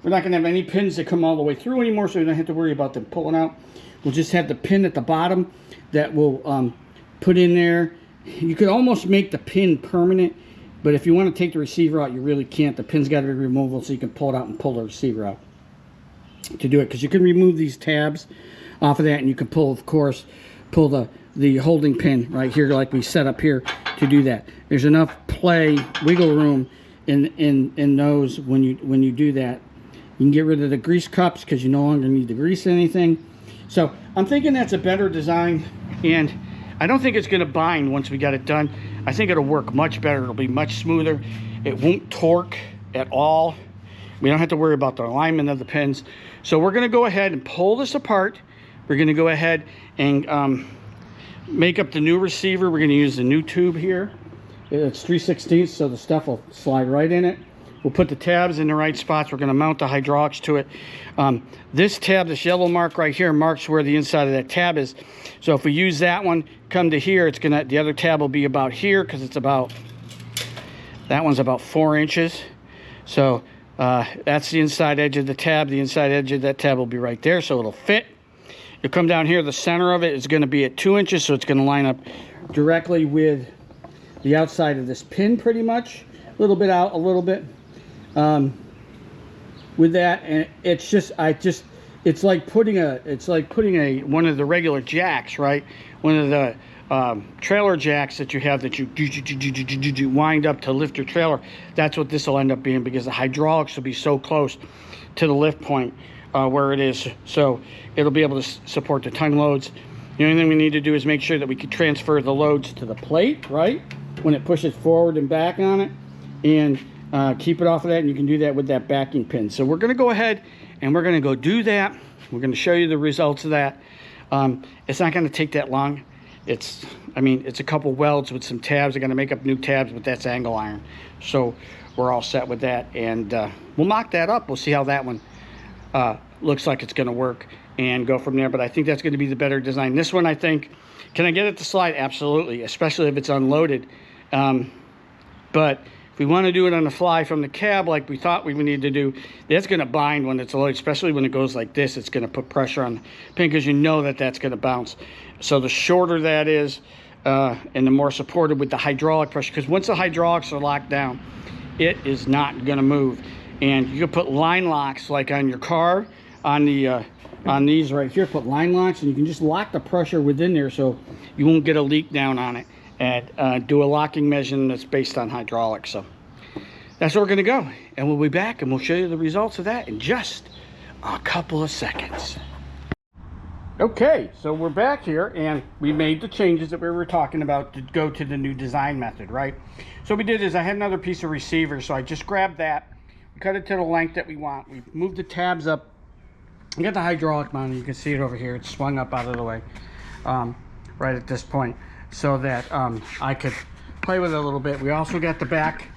We're not going to have any pins that come all the way through anymore, so you don't have to worry about them pulling out. We'll just have the pin at the bottom that we'll put in there. You could almost make the pin permanent, but if you want to take the receiver out, you really can't. The pin's got to be removable, so you can pull it out and pull the receiver out to do it, because you can remove these tabs off of that, and you can pull, of course, pull the holding pin right here like we set up here to do that. There's enough wiggle room in those when you do that. You can get rid of the grease cups because you no longer need to grease anything. So I'm thinking that's a better design, and I don't think it's going to bind once we got it done. I think it'll work much better. It'll be much smoother. It won't torque at all. We don't have to worry about the alignment of the pins. So we're going to go ahead and pull this apart. We're going to go ahead and make up the new receiver. We're going to use the new tube here. It's 3/16, so the stuff will slide right in it. We'll put the tabs in the right spots. We're going to mount the hydraulics to it. This tab, this yellow mark right here, marks where the inside of that tab is. So if we use that one, come to here, it's gonna, the other tab will be about here, because it's about, that one's about 4 inches. So that's the inside edge of the tab. The inside edge of that tab will be right there, so it'll fit. You'll come down here, the center of it is going to be at 2 inches, so it's going to line up directly with the outside of this pin, pretty much. A little bit out, a little bit. With that, and it's just, it's like putting a one of the regular jacks, right? One of the trailer jacks that you have that you wind up to lift your trailer. That's what this will end up being, because the hydraulics will be so close to the lift point where it is, so it'll be able to support the tongue loads. The only thing we need to do is make sure that we can transfer the loads to the plate, right, when it pushes forward and back on it, and keep it off of that. And you can do that with that backing pin. So we're going to go ahead and we're going to go do that. We're going to show you the results of that. It's not going to take that long. It's a couple welds with some tabs. I'm going to make up new tabs, but that's angle iron. So we're all set with that, and we'll mock that up. We'll see how that one looks like it's going to work, and go from there. But I think that's going to be the better design. This one, I think, can I get it to slide? Absolutely, especially if it's unloaded. But if we want to do it on the fly from the cab like we thought we would need to do, that's going to bind when it's loaded, especially when it goes like this. It's going to put pressure on the pin, because you know that that's going to bounce. So the shorter that is, and the more supported with the hydraulic pressure, because once the hydraulics are locked down, it is not going to move. And you can put line locks, like on your car, on the on these right here, put line locks, and you can just lock the pressure within there so you won't get a leak down on it. And do a locking measurement that's based on hydraulics. So that's where we're going to go, and we'll be back and we'll show you the results of that in just a couple of seconds. Okay, so we're back here, and we made the changes that we were talking about to go to the new design method, right? So what we did is, I had another piece of receiver, so I just grabbed that, cut it to the length that we want. We moved the tabs up. We got the hydraulic mounted. You can see it over here. It's swung up out of the way right at this point, so that I could play with it a little bit. We also got the back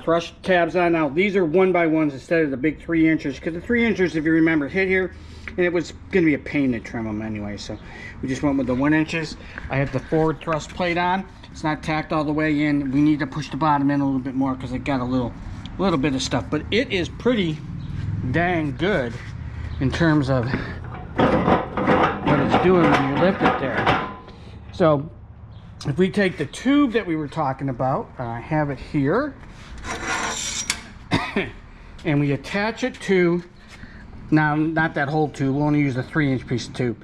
thrust tabs on. Now these are 1x1s instead of the big 3 inches, because the 3 inches, if you remember, hit here, and it was going to be a pain to trim them anyway, so we just went with the 1 inches. I have the forward thrust plate on. It's not tacked all the way in. We need to push the bottom in a little bit more, because it got a little bit of stuff, but it is pretty dang good in terms of what it's doing when you lift it there. So if we take the tube that we were talking about, I have it here, and we attach it to, now not that whole tube, we'll only use a 3-inch piece of tube,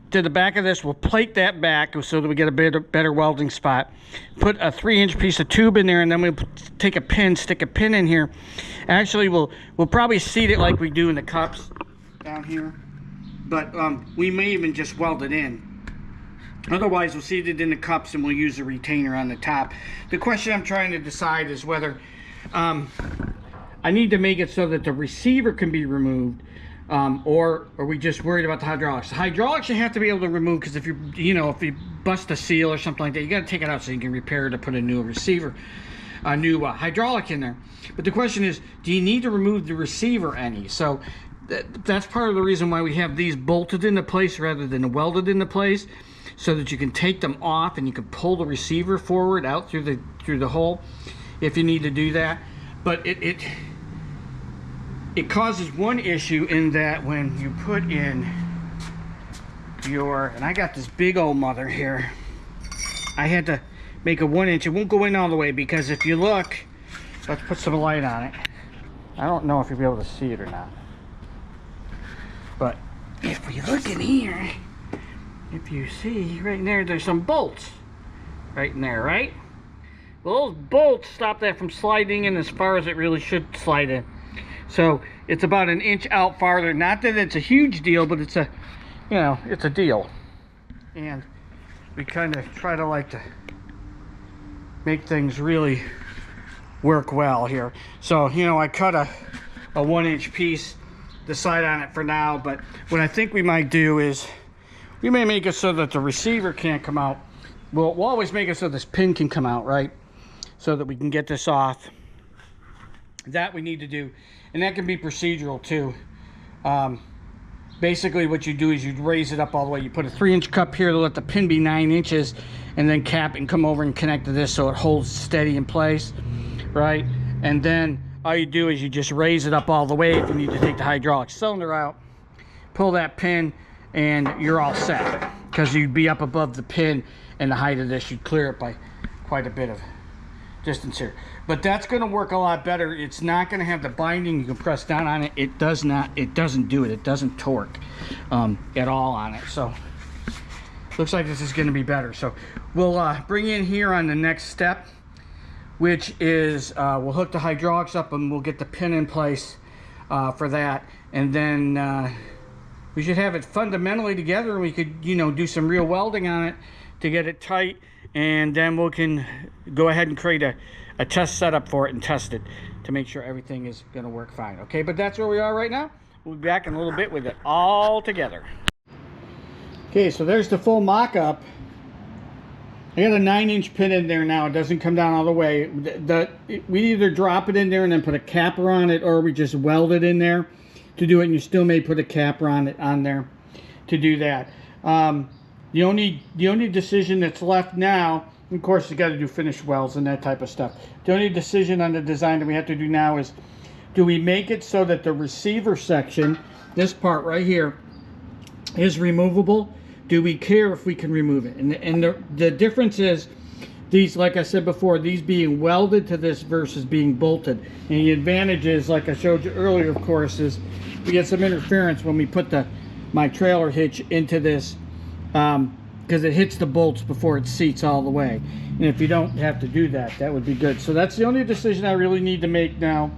to the back of this. We'll plate that back so that we get a better welding spot. Put a 3-inch piece of tube in there, and then we'll take a pin, stick a pin in here. Actually, we'll probably seat it like we do in the cups down here, but we may even just weld it in. Otherwise, we'll seat it in the cups, and we'll use a retainer on the top. The question I'm trying to decide is whether I need to make it so that the receiver can be removed, or are we just worried about the hydraulics? The hydraulics you have to be able to remove, because if if you bust a seal or something like that, you got to take it out so you can repair it to put a new receiver, a new hydraulic in there. But the question is, do you need to remove the receiver any? So that's part of the reason why we have these bolted into place rather than welded into place, so that you can take them off and you can pull the receiver forward out through the hole if you need to do that. But it causes one issue, in that when you put in your, and I got this big old mother here, I had to make a 1 inch. It won't go in all the way, because if you look, let's put some light on it. I don't know if you'll be able to see it or not, but if we look in here, if you see right in there, there's some bolts right in there, right? Well, those bolts stop that from sliding in as far as it really should slide in. So it's about an inch out farther. Not that it's a huge deal, but it's a, you know, it's a deal. And we kind of try to like to make things really work well here. So, you know, I cut a 1-inch piece, decide on it for now, but what I think we might do is we may make it so that the receiver can't come out. We'll always make it so this pin can come out, right? So that we can get this off. That we need to do, and that can be procedural too. Basically what you do is you raise it up all the way. You put a 3-inch cup here to let the pin be 9 inches, and then cap and come over and connect to this so it holds steady in place, right? And then all you do is you just raise it up all the way. If you need to take the hydraulic cylinder out, pull that pin, and you're all set, because you'd be up above the pin, and the height of this, you'd clear it by quite a bit of distance here. But that's going to work a lot better. It's not going to have the binding. You can press down on it. It doesn't do it. It doesn't torque at all on it. So looks like this is going to be better. So we'll bring in here on the next step, which is we'll hook the hydraulics up and we'll get the pin in place for that. And then we should have it fundamentally together, and we could, you know, do some real welding on it to get it tight. And then we can go ahead and create a test setup for it and test it to make sure everything is going to work fine. Okay, but that's where we are right now. We'll be back in a little bit with it all together. Okay, so there's the full mock-up. I got a 9-inch pin in there now. It doesn't come down all the way. We either drop it in there and then put a capper on it, or we just weld it in there to do it, and you still may put a capper on it on there to do that. The only decision that's left now, of course, you got to do finish welds and that type of stuff. The only decision on the design that we have to do now is, do we make it so that the receiver section, this part right here, is removable? Do we care if we can remove it? And the difference is, these, like I said before, these being welded to this versus being bolted. And the advantage is, like I showed you earlier, of course, is we get some interference when we put my trailer hitch into this, because it hits the bolts before it seats all the way. And if you don't have to do that, that would be good. So that's the only decision I really need to make now,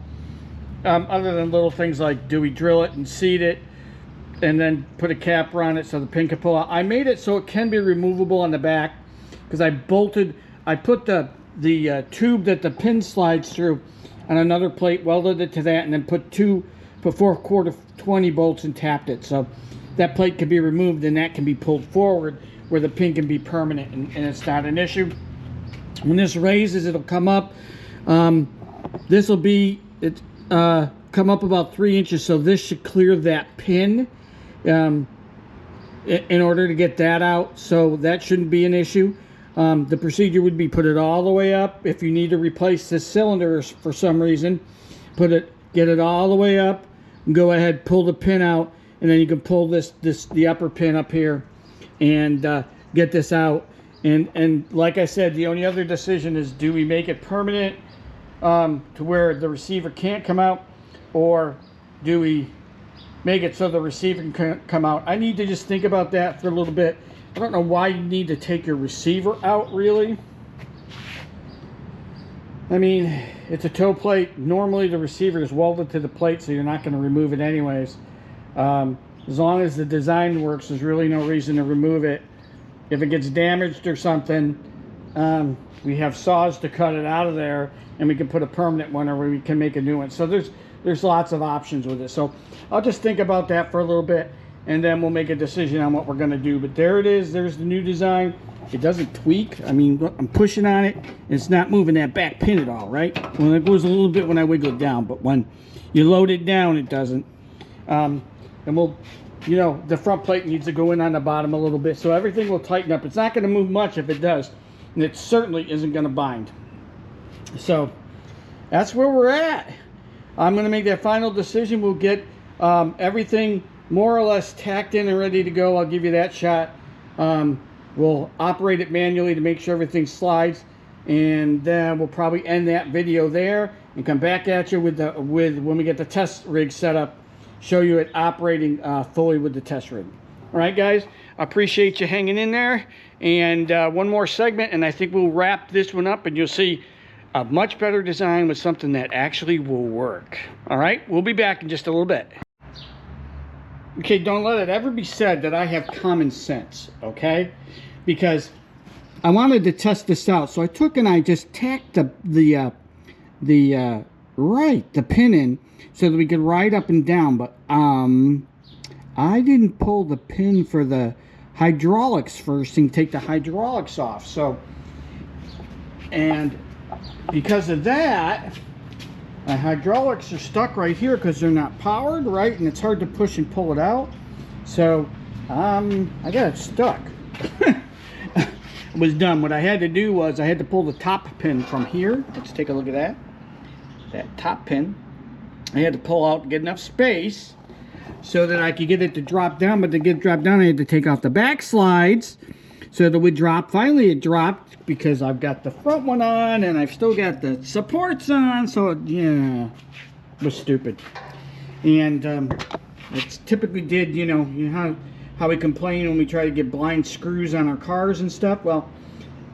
other than little things like, do we drill it and seat it and then put a capper on it so the pin can pull out. I made it so it can be removable on the back, because I put the tube that the pin slides through on another plate, welded it to that, and then put 4/4 20 bolts and tapped it. So that plate can be removed and that can be pulled forward where the pin can be permanent, and it's not an issue. When this raises, it'll come up. This will be come up about 3 inches, so this should clear that pin in order to get that out. So that shouldn't be an issue. The procedure would be put it all the way up. If you need to replace this cylinder for some reason, get it all the way up, and go ahead, pull the pin out, and then you can pull the upper pin up here and get this out. And like I said, the only other decision is, do we make it permanent to where the receiver can't come out, or do we make it so the receiver can come out? I need to just think about that for a little bit. I don't know why you need to take your receiver out, really. I mean, it's a toe plate. Normally the receiver is welded to the plate, so you're not going to remove it anyways. As long as the design works, there's really no reason to remove it. If it gets damaged or something, we have saws to cut it out of there, and we can put a permanent one, or we can make a new one. So there's lots of options with it. So I'll just think about that for a little bit, and then we'll make a decision on what we're going to do. But there it is. There's the new design. It doesn't tweak. I mean, I'm pushing on it, and it's not moving that back pin at all, right? Well, it goes a little bit when I wiggle it down, but when you load it down, it doesn't. And we'll, you know, the front plate needs to go in on the bottom a little bit, so everything will tighten up. It's not going to move much if it does, and it certainly isn't going to bind. So that's where we're at. I'm going to make that final decision. We'll get everything more or less tacked in and ready to go. I'll give you that shot. We'll operate it manually to make sure everything slides, and then we'll probably end that video there and come back at you with when we get the test rig set up, show you it operating fully with the test rig. All right, guys, I appreciate you hanging in there. And one more segment, and I think we'll wrap this one up, and you'll see a much better design with something that actually will work. All right, we'll be back in just a little bit. Okay, don't let it ever be said that I have common sense, okay? Because I wanted to test this out, so I took and I just tacked the pin in so that we could ride up and down, but I didn't pull the pin for the hydraulics first and take the hydraulics off. So, and because of that, the hydraulics are stuck right here because they're not powered, right? And it's hard to push and pull it out. So I got it stuck. It was done. What I had to do was I had to pull the top pin from here. Let's take a look at that. That top pin. I had to pull out to get enough space so that I could get it to drop down. But to get it drop down, I had to take off the back slides so that it would drop. Finally, it dropped because I've got the front one on and I've still got the supports on. So, yeah, it was stupid. And it's typically did, you know how we complain when we try to get blind screws on our cars and stuff. Well,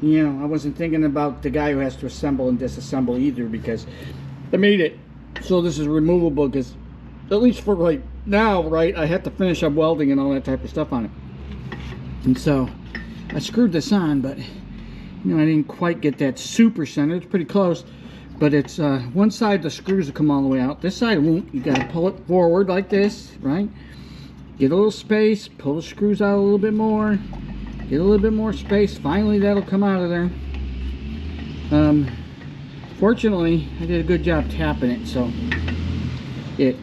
you know, I wasn't thinking about the guy who has to assemble and disassemble either, because I made it so this is removable, because at least for right now, right, I have to finish up welding and all that type of stuff on it. And so I screwed this on, but you know, I didn't quite get that super center. It's pretty close, but it's one side the screws will come all the way out. This side won't. You got to pull it forward like this, right? Get a little space, pull the screws out a little bit more, get a little bit more space. Finally, that'll come out of there. Fortunately, I did a good job tapping it, so it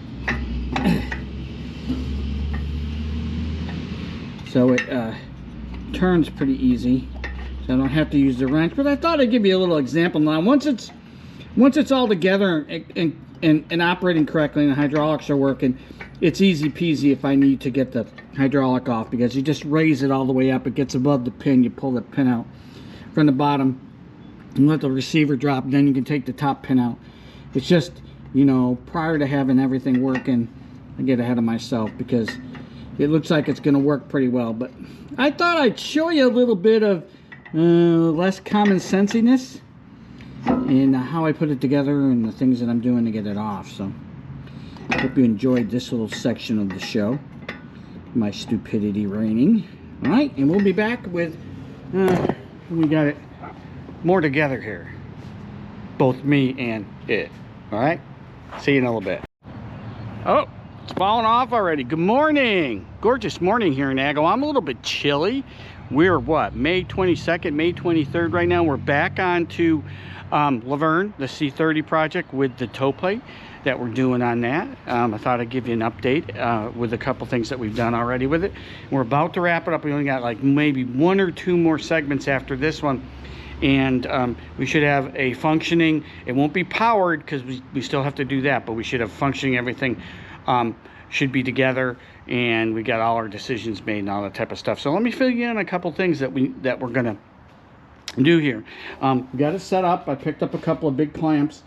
turns pretty easy. So I don't have to use the wrench. But I thought I'd give you a little example now. Once it's all together and operating correctly and the hydraulics are working, it's easy peasy if I need to get the hydraulic off, because you just raise it all the way up. It gets above the pin. You pull the pin out from the bottom and let the receiver drop. Then you can take the top pin out. It's just, you know, prior to having everything working, I get ahead of myself because it looks like it's going to work pretty well. But I thought I'd show you a little bit of less common sensiness in how I put it together and the things that I'm doing to get it off. So hope you enjoyed this little section of the show, my stupidity reigning. All right, and we'll be back with we got it more together here, both me and it. All right, see you in a little bit. Oh, it's falling off already. Good morning. Gorgeous morning here in Agawam. I'm a little bit chilly. We're what, May 22nd, May 23rd right now. We're back on to Lavern, the C30 project, with the toe plate that we're doing on that. I thought I'd give you an update with a couple things that we've done already with it. We're about to wrap it up. We only got like maybe 1 or 2 more segments after this one, and we should have a functioning, it won't be powered because we still have to do that, but we should have functioning, everything should be together, and we got all our decisions made and all that type of stuff. So let me fill you in on a couple things that we're gonna do here. We got it set up. I picked up a couple of big clamps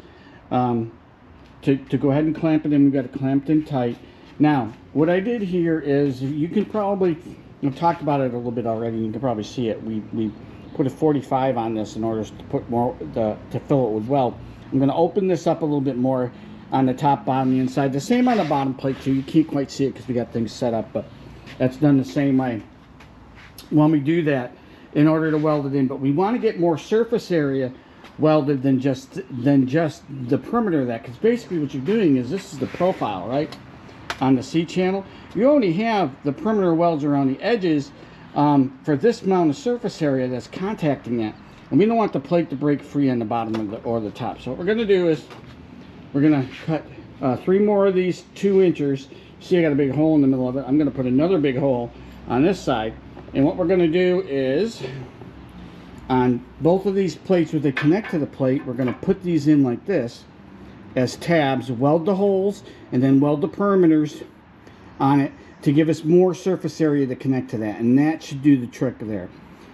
to go ahead and clamp it in. We got it clamped in tight. Now, what I did here is, you can probably, I've talked about it a little bit already. You can probably see it. We put a 45 on this in order to put more to fill it with weld. I'm going to open this up a little bit more on the top, bottom, the inside. The same on the bottom plate too. You can't quite see it because we got things set up, but that's done the same way when we do that in order to weld it in. But we want to get more surface area welded than just the perimeter of that, because basically what you're doing is, this is the profile, right, on the C channel. You only have the perimeter welds around the edges for this amount of surface area that's contacting that, and we don't want the plate to break free on the bottom of or the top. So what we're going to do is we're going to cut 3 more of these 2 inchers. See, I got a big hole in the middle of it. I'm going to put another big hole on this side, and what we're going to do is, on both of these plates where they connect to the plate, we're going to put these in like this as tabs, weld the holes, and then weld the perimeters on it to give us more surface area to connect to that, and that should do the trick there.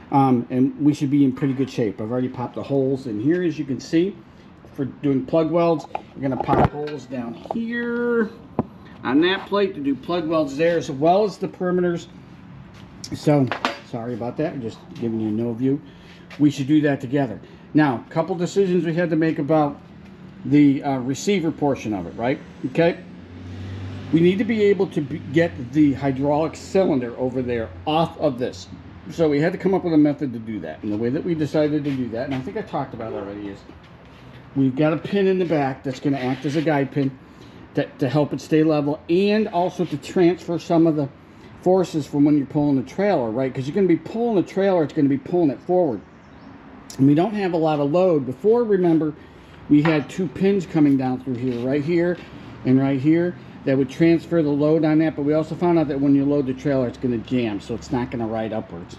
And we should be in pretty good shape. I've already popped the holes in here, as you can see, for doing plug welds. We're going to pop holes down here on that plate to do plug welds there, as well as the perimeters. So sorry about that, I'm just giving you no view. We should do that together. Now, a couple decisions we had to make about the receiver portion of it, right? Okay. We need to be able to get the hydraulic cylinder over there off of this. So we had to come up with a method to do that. And the way that we decided to do that, and I think I talked about it already, is we've got a pin in the back that's going to act as a guide pin to help it stay level, and also to transfer some of the forces from when you're pulling the trailer, right? Because you're going to be pulling the trailer, it's going to be pulling it forward. And we don't have a lot of load. Before, remember, we had two pins coming down through here and right here, that would transfer the load on that. But we also found out that when you load the trailer, it's going to jam, so it's not going to ride upwards,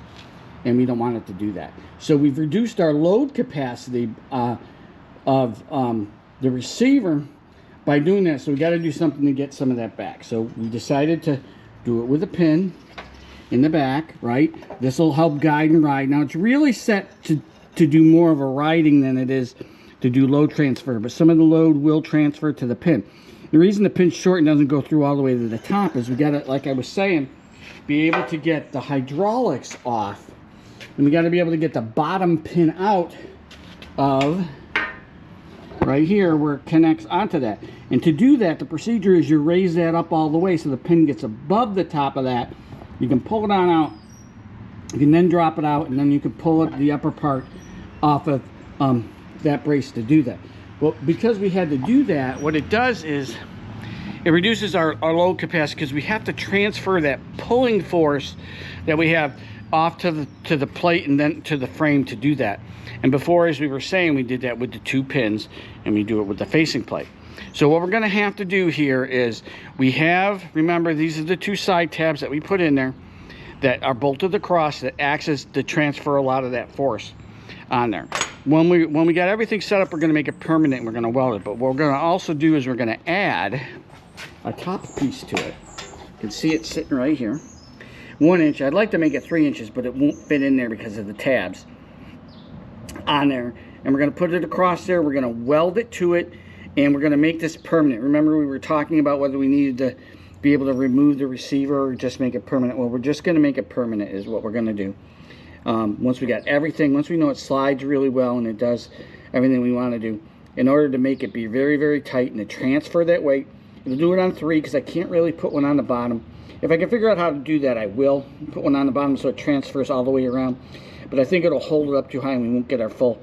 and we don't want it to do that. So we've reduced our load capacity of the receiver by doing that. So we got to do something to get some of that back. So we decided to do it with a pin in the back, right? This will help guide and ride. Now it's really set to do more of a riding than it is to do load transfer, but some of the load will transfer to the pin. The reason the pin's short and doesn't go through all the way to the top is we got to, like I was saying, be able to get the hydraulics off, and we got to be able to get the bottom pin out of right here where it connects onto that. And to do that, the procedure is you raise that up all the way so the pin gets above the top of that. You can pull it on out, you can then drop it out, and then you can pull up the upper part off of that brace to do that. Well, because we had to do that, what it does is it reduces our load capacity, because we have to transfer that pulling force that we have off to the plate and then to the frame to do that. And before, as we were saying, we did that with the two pins, and we do it with the facing plate. So what we're going to have to do here is we have, remember, these are the two side tabs that we put in there that are bolted across, that acts as to transfer a lot of that force on there. When we got everything set up, we're going to make it permanent and we're going to weld it. But what we're going to also do is we're going to add a top piece to it. You can see it sitting right here. 1 inch. I'd like to make it 3 inches, but it won't fit in there because of the tabs on there. And we're going to put it across there. We're going to weld it to it, and we're going to make this permanent. Remember, we were talking about whether we needed to be able to remove the receiver or just make it permanent. Well, we're just going to make it permanent is what we're going to do. Once we got everything, once we know it slides really well and it does everything we want to do, in order to make it be very, very tight and to transfer that weight, we'll do it on 3 because I can't really put one on the bottom. If I can figure out how to do that, I will put one on the bottom so it transfers all the way around. But I think it'll hold it up too high and we won't get our full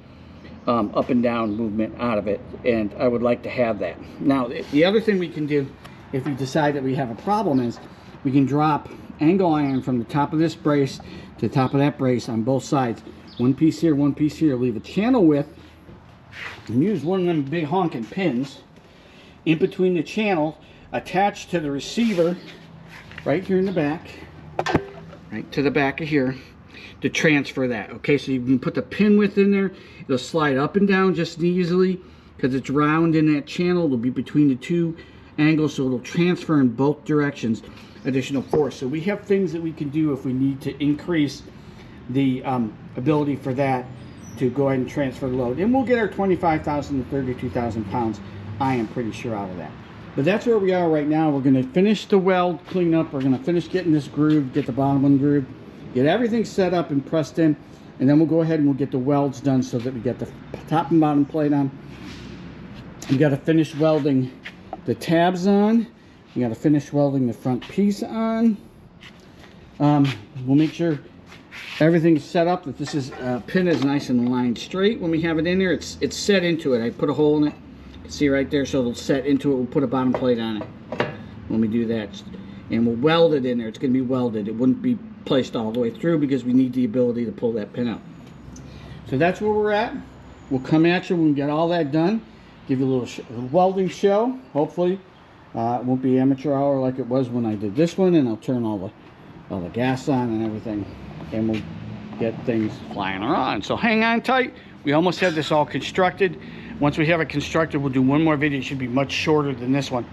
up and down movement out of it. And I would like to have that. Now, the other thing we can do if we decide that we have a problem is we can drop angle iron from the top of this brace to the top of that brace on both sides. One piece here, leave a channel width, and use one of them big honking pins in between the channel, attached to the receiver right here in the back, right to the back of here, to transfer that. Okay, so you can put the pin width in there. It'll slide up and down just as easily because it's round in that channel. It'll be between the two angles, so it'll transfer in both directions additional force. So we have things that we can do if we need to increase the ability for that to go ahead and transfer the load. And we'll get our 25,000 to 32,000 pounds, I am pretty sure, out of that. But that's where we are right now. We're going to finish the weld cleanup. We're going to finish getting this groove, get the bottom one groove, get everything set up and pressed in, and then we'll go ahead and we'll get the welds done so that we get the top and bottom plate on. We got to finish welding the tabs on. We got to finish welding the front piece on. We'll make sure everything's set up, that this is pin is nice and lined straight. When we have it in there, it's set into it. I put a hole in it. You can see right there, so it'll set into it. We'll put a bottom plate on it when we do that, and we'll weld it in there. It's going to be welded. It wouldn't be placed all the way through because we need the ability to pull that pin out. So that's where we're at. We'll come at you when we get all that done. Give you a little welding show, hopefully. It won't be amateur hour like it was when I did this one, and I'll turn all the gas on and everything, and we'll get things flying around. So hang on tight. We almost have this all constructed. Once we have it constructed, we'll do one more video. It should be much shorter than this one,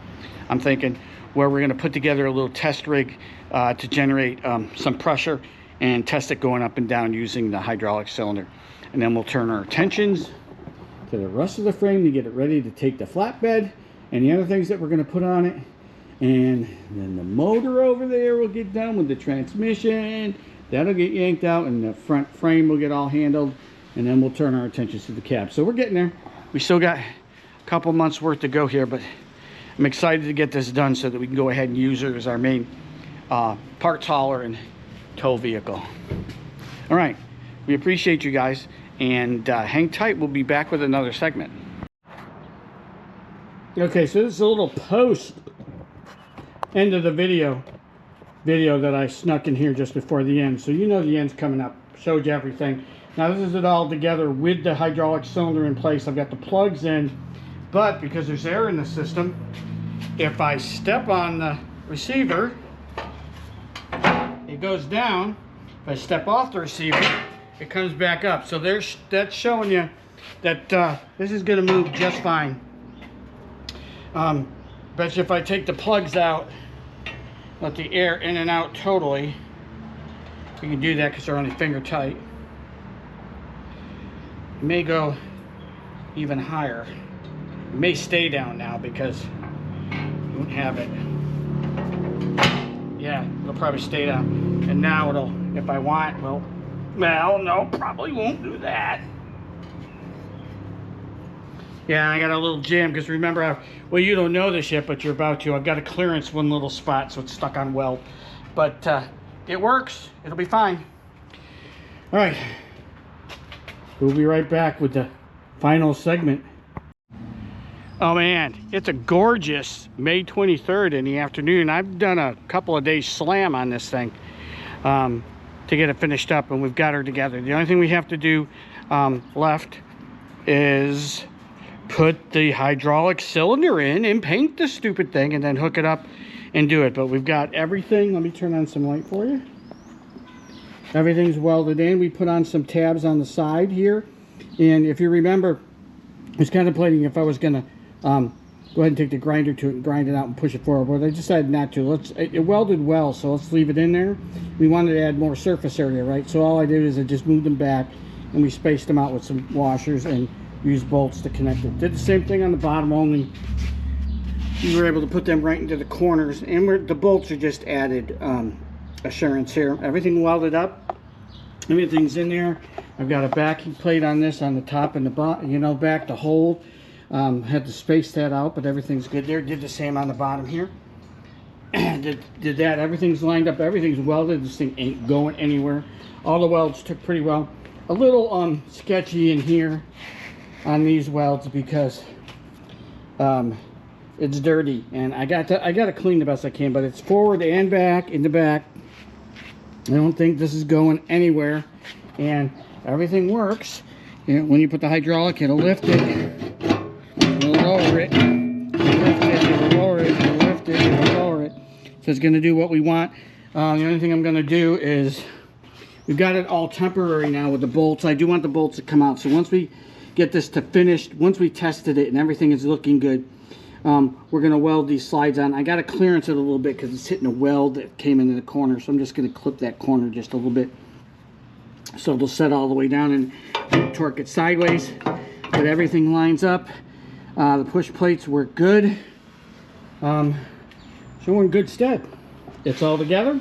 I'm thinking, where we're going to put together a little test rig to generate some pressure and test it going up and down using the hydraulic cylinder. And then we'll turn our attentions to the rest of the frame to get it ready to take the flatbed and the other things that we're going to put on it. And then the motor over there will get done with the transmission. That'll get yanked out, and the front frame will get all handled. and then we'll turn our attentions to the cab. So we're getting there. We still got a couple months worth to go here, but I'm excited to get this done so that we can go ahead and use it as our main parts hauler and tow vehicle. All right, we appreciate you guys, and hang tight. We'll be back with another segment. Okay, so this is a little post end of the video that I snuck in here just before the end. So you know the end's coming up. Showed you everything. Now this is it all together with the hydraulic cylinder in place. I've got the plugs in, but because there's air in the system, if I step on the receiver, it goes down. If I step off the receiver, it comes back up. So that's showing you that this is going to move just fine. Bet you if I take the plugs out, let the air in and out totally, we can do that because they're only finger tight. It may go even higher. It may stay down now because you won't have it. Yeah, it'll probably stay down. And now it'll, if I want, well, no, probably won't do that. Yeah, I got a little jam because remember, well, you don't know this yet, but you're about to. I've got to clearance one little spot, so it's stuck on weld. But it works. It'll be fine. All right. We'll be right back with the final segment. Oh man, it's a gorgeous May 23rd in the afternoon. I've done a couple of days slam on this thing to get it finished up, and we've got her together. The only thing we have to do left is put the hydraulic cylinder in and paint the stupid thing and then hook it up and do it. But we've got everything. Let me turn on some light for you. Everything's welded in. We put on some tabs on the side here, and if you remember, I was contemplating if I was gonna go ahead and take the grinder to it and grind it out and push it forward, but I decided not to. It welded well, so let's leave it in there. We wanted to add more surface area, right? So all I did is I just moved them back, and we spaced them out with some washers and used bolts to connect it. Did the same thing on the bottom, only we were able to put them right into the corners, and the bolts are just added assurance here. Everything welded up, everything's in there. I've got a backing plate on this on the top and the bottom, you know, back to hold. Had to space that out, but everything's good there. Did the same on the bottom here. did that. Everything's lined up. Everything's welded. This thing ain't going anywhere. All the welds took pretty well. A little sketchy in here on these welds because it's dirty, and I got to clean the best I can. But it's forward and back, in the back. I don't think this is going anywhere, and everything works. You know, when you put the hydraulic, it'll lift it, it'll lower it, it'll lift it, it'll lower it, it'll lift it, it'll lower it. So it's going to do what we want. The only thing I'm going to do is, we've got it all temporary now with the bolts. I do want the bolts to come out. So once we get this to finished, once we tested it and everything is looking good, we're going to weld these slides on. I got to clearance it a little bit because it's hitting a weld that came into the corner. So I'm just going to clip that corner just a little bit, so it'll set all the way down and torque it sideways. But everything lines up. The push plates work good. So we're in good stead. It's all together.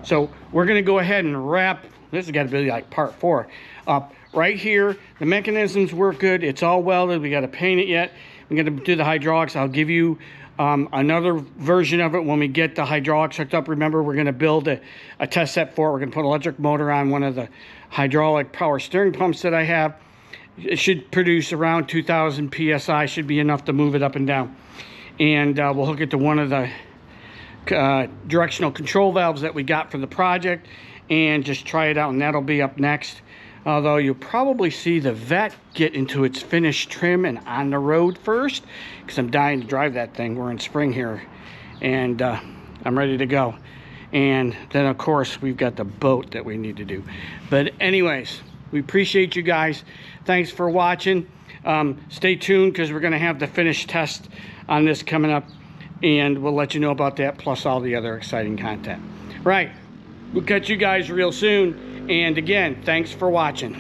So we're going to go ahead and wrap. This has got to be like part 4 up right here. The mechanisms work good. It's all welded. We got to paint it yet. We're going to do the hydraulics. I'll give you another version of it when we get the hydraulics hooked up. Remember, we're going to build a test set for it. We're going to put an electric motor on one of the hydraulic power steering pumps that I have. It should produce around 2,000 PSI. Should be enough to move it up and down. And we'll hook it to one of the directional control valves that we got for the project and just try it out, and that'll be up next. Although you'll probably see the vet get into its finished trim and on the road first, because I'm dying to drive that thing. We're in spring here, and I'm ready to go. And then of course we've got the boat that we need to do. But anyways, we appreciate you guys. Thanks for watching. Stay tuned because we're going to have the finished test on this coming up, and we'll let you know about that, plus all the other exciting content. Right, we'll catch you guys real soon. And again, thanks for watching.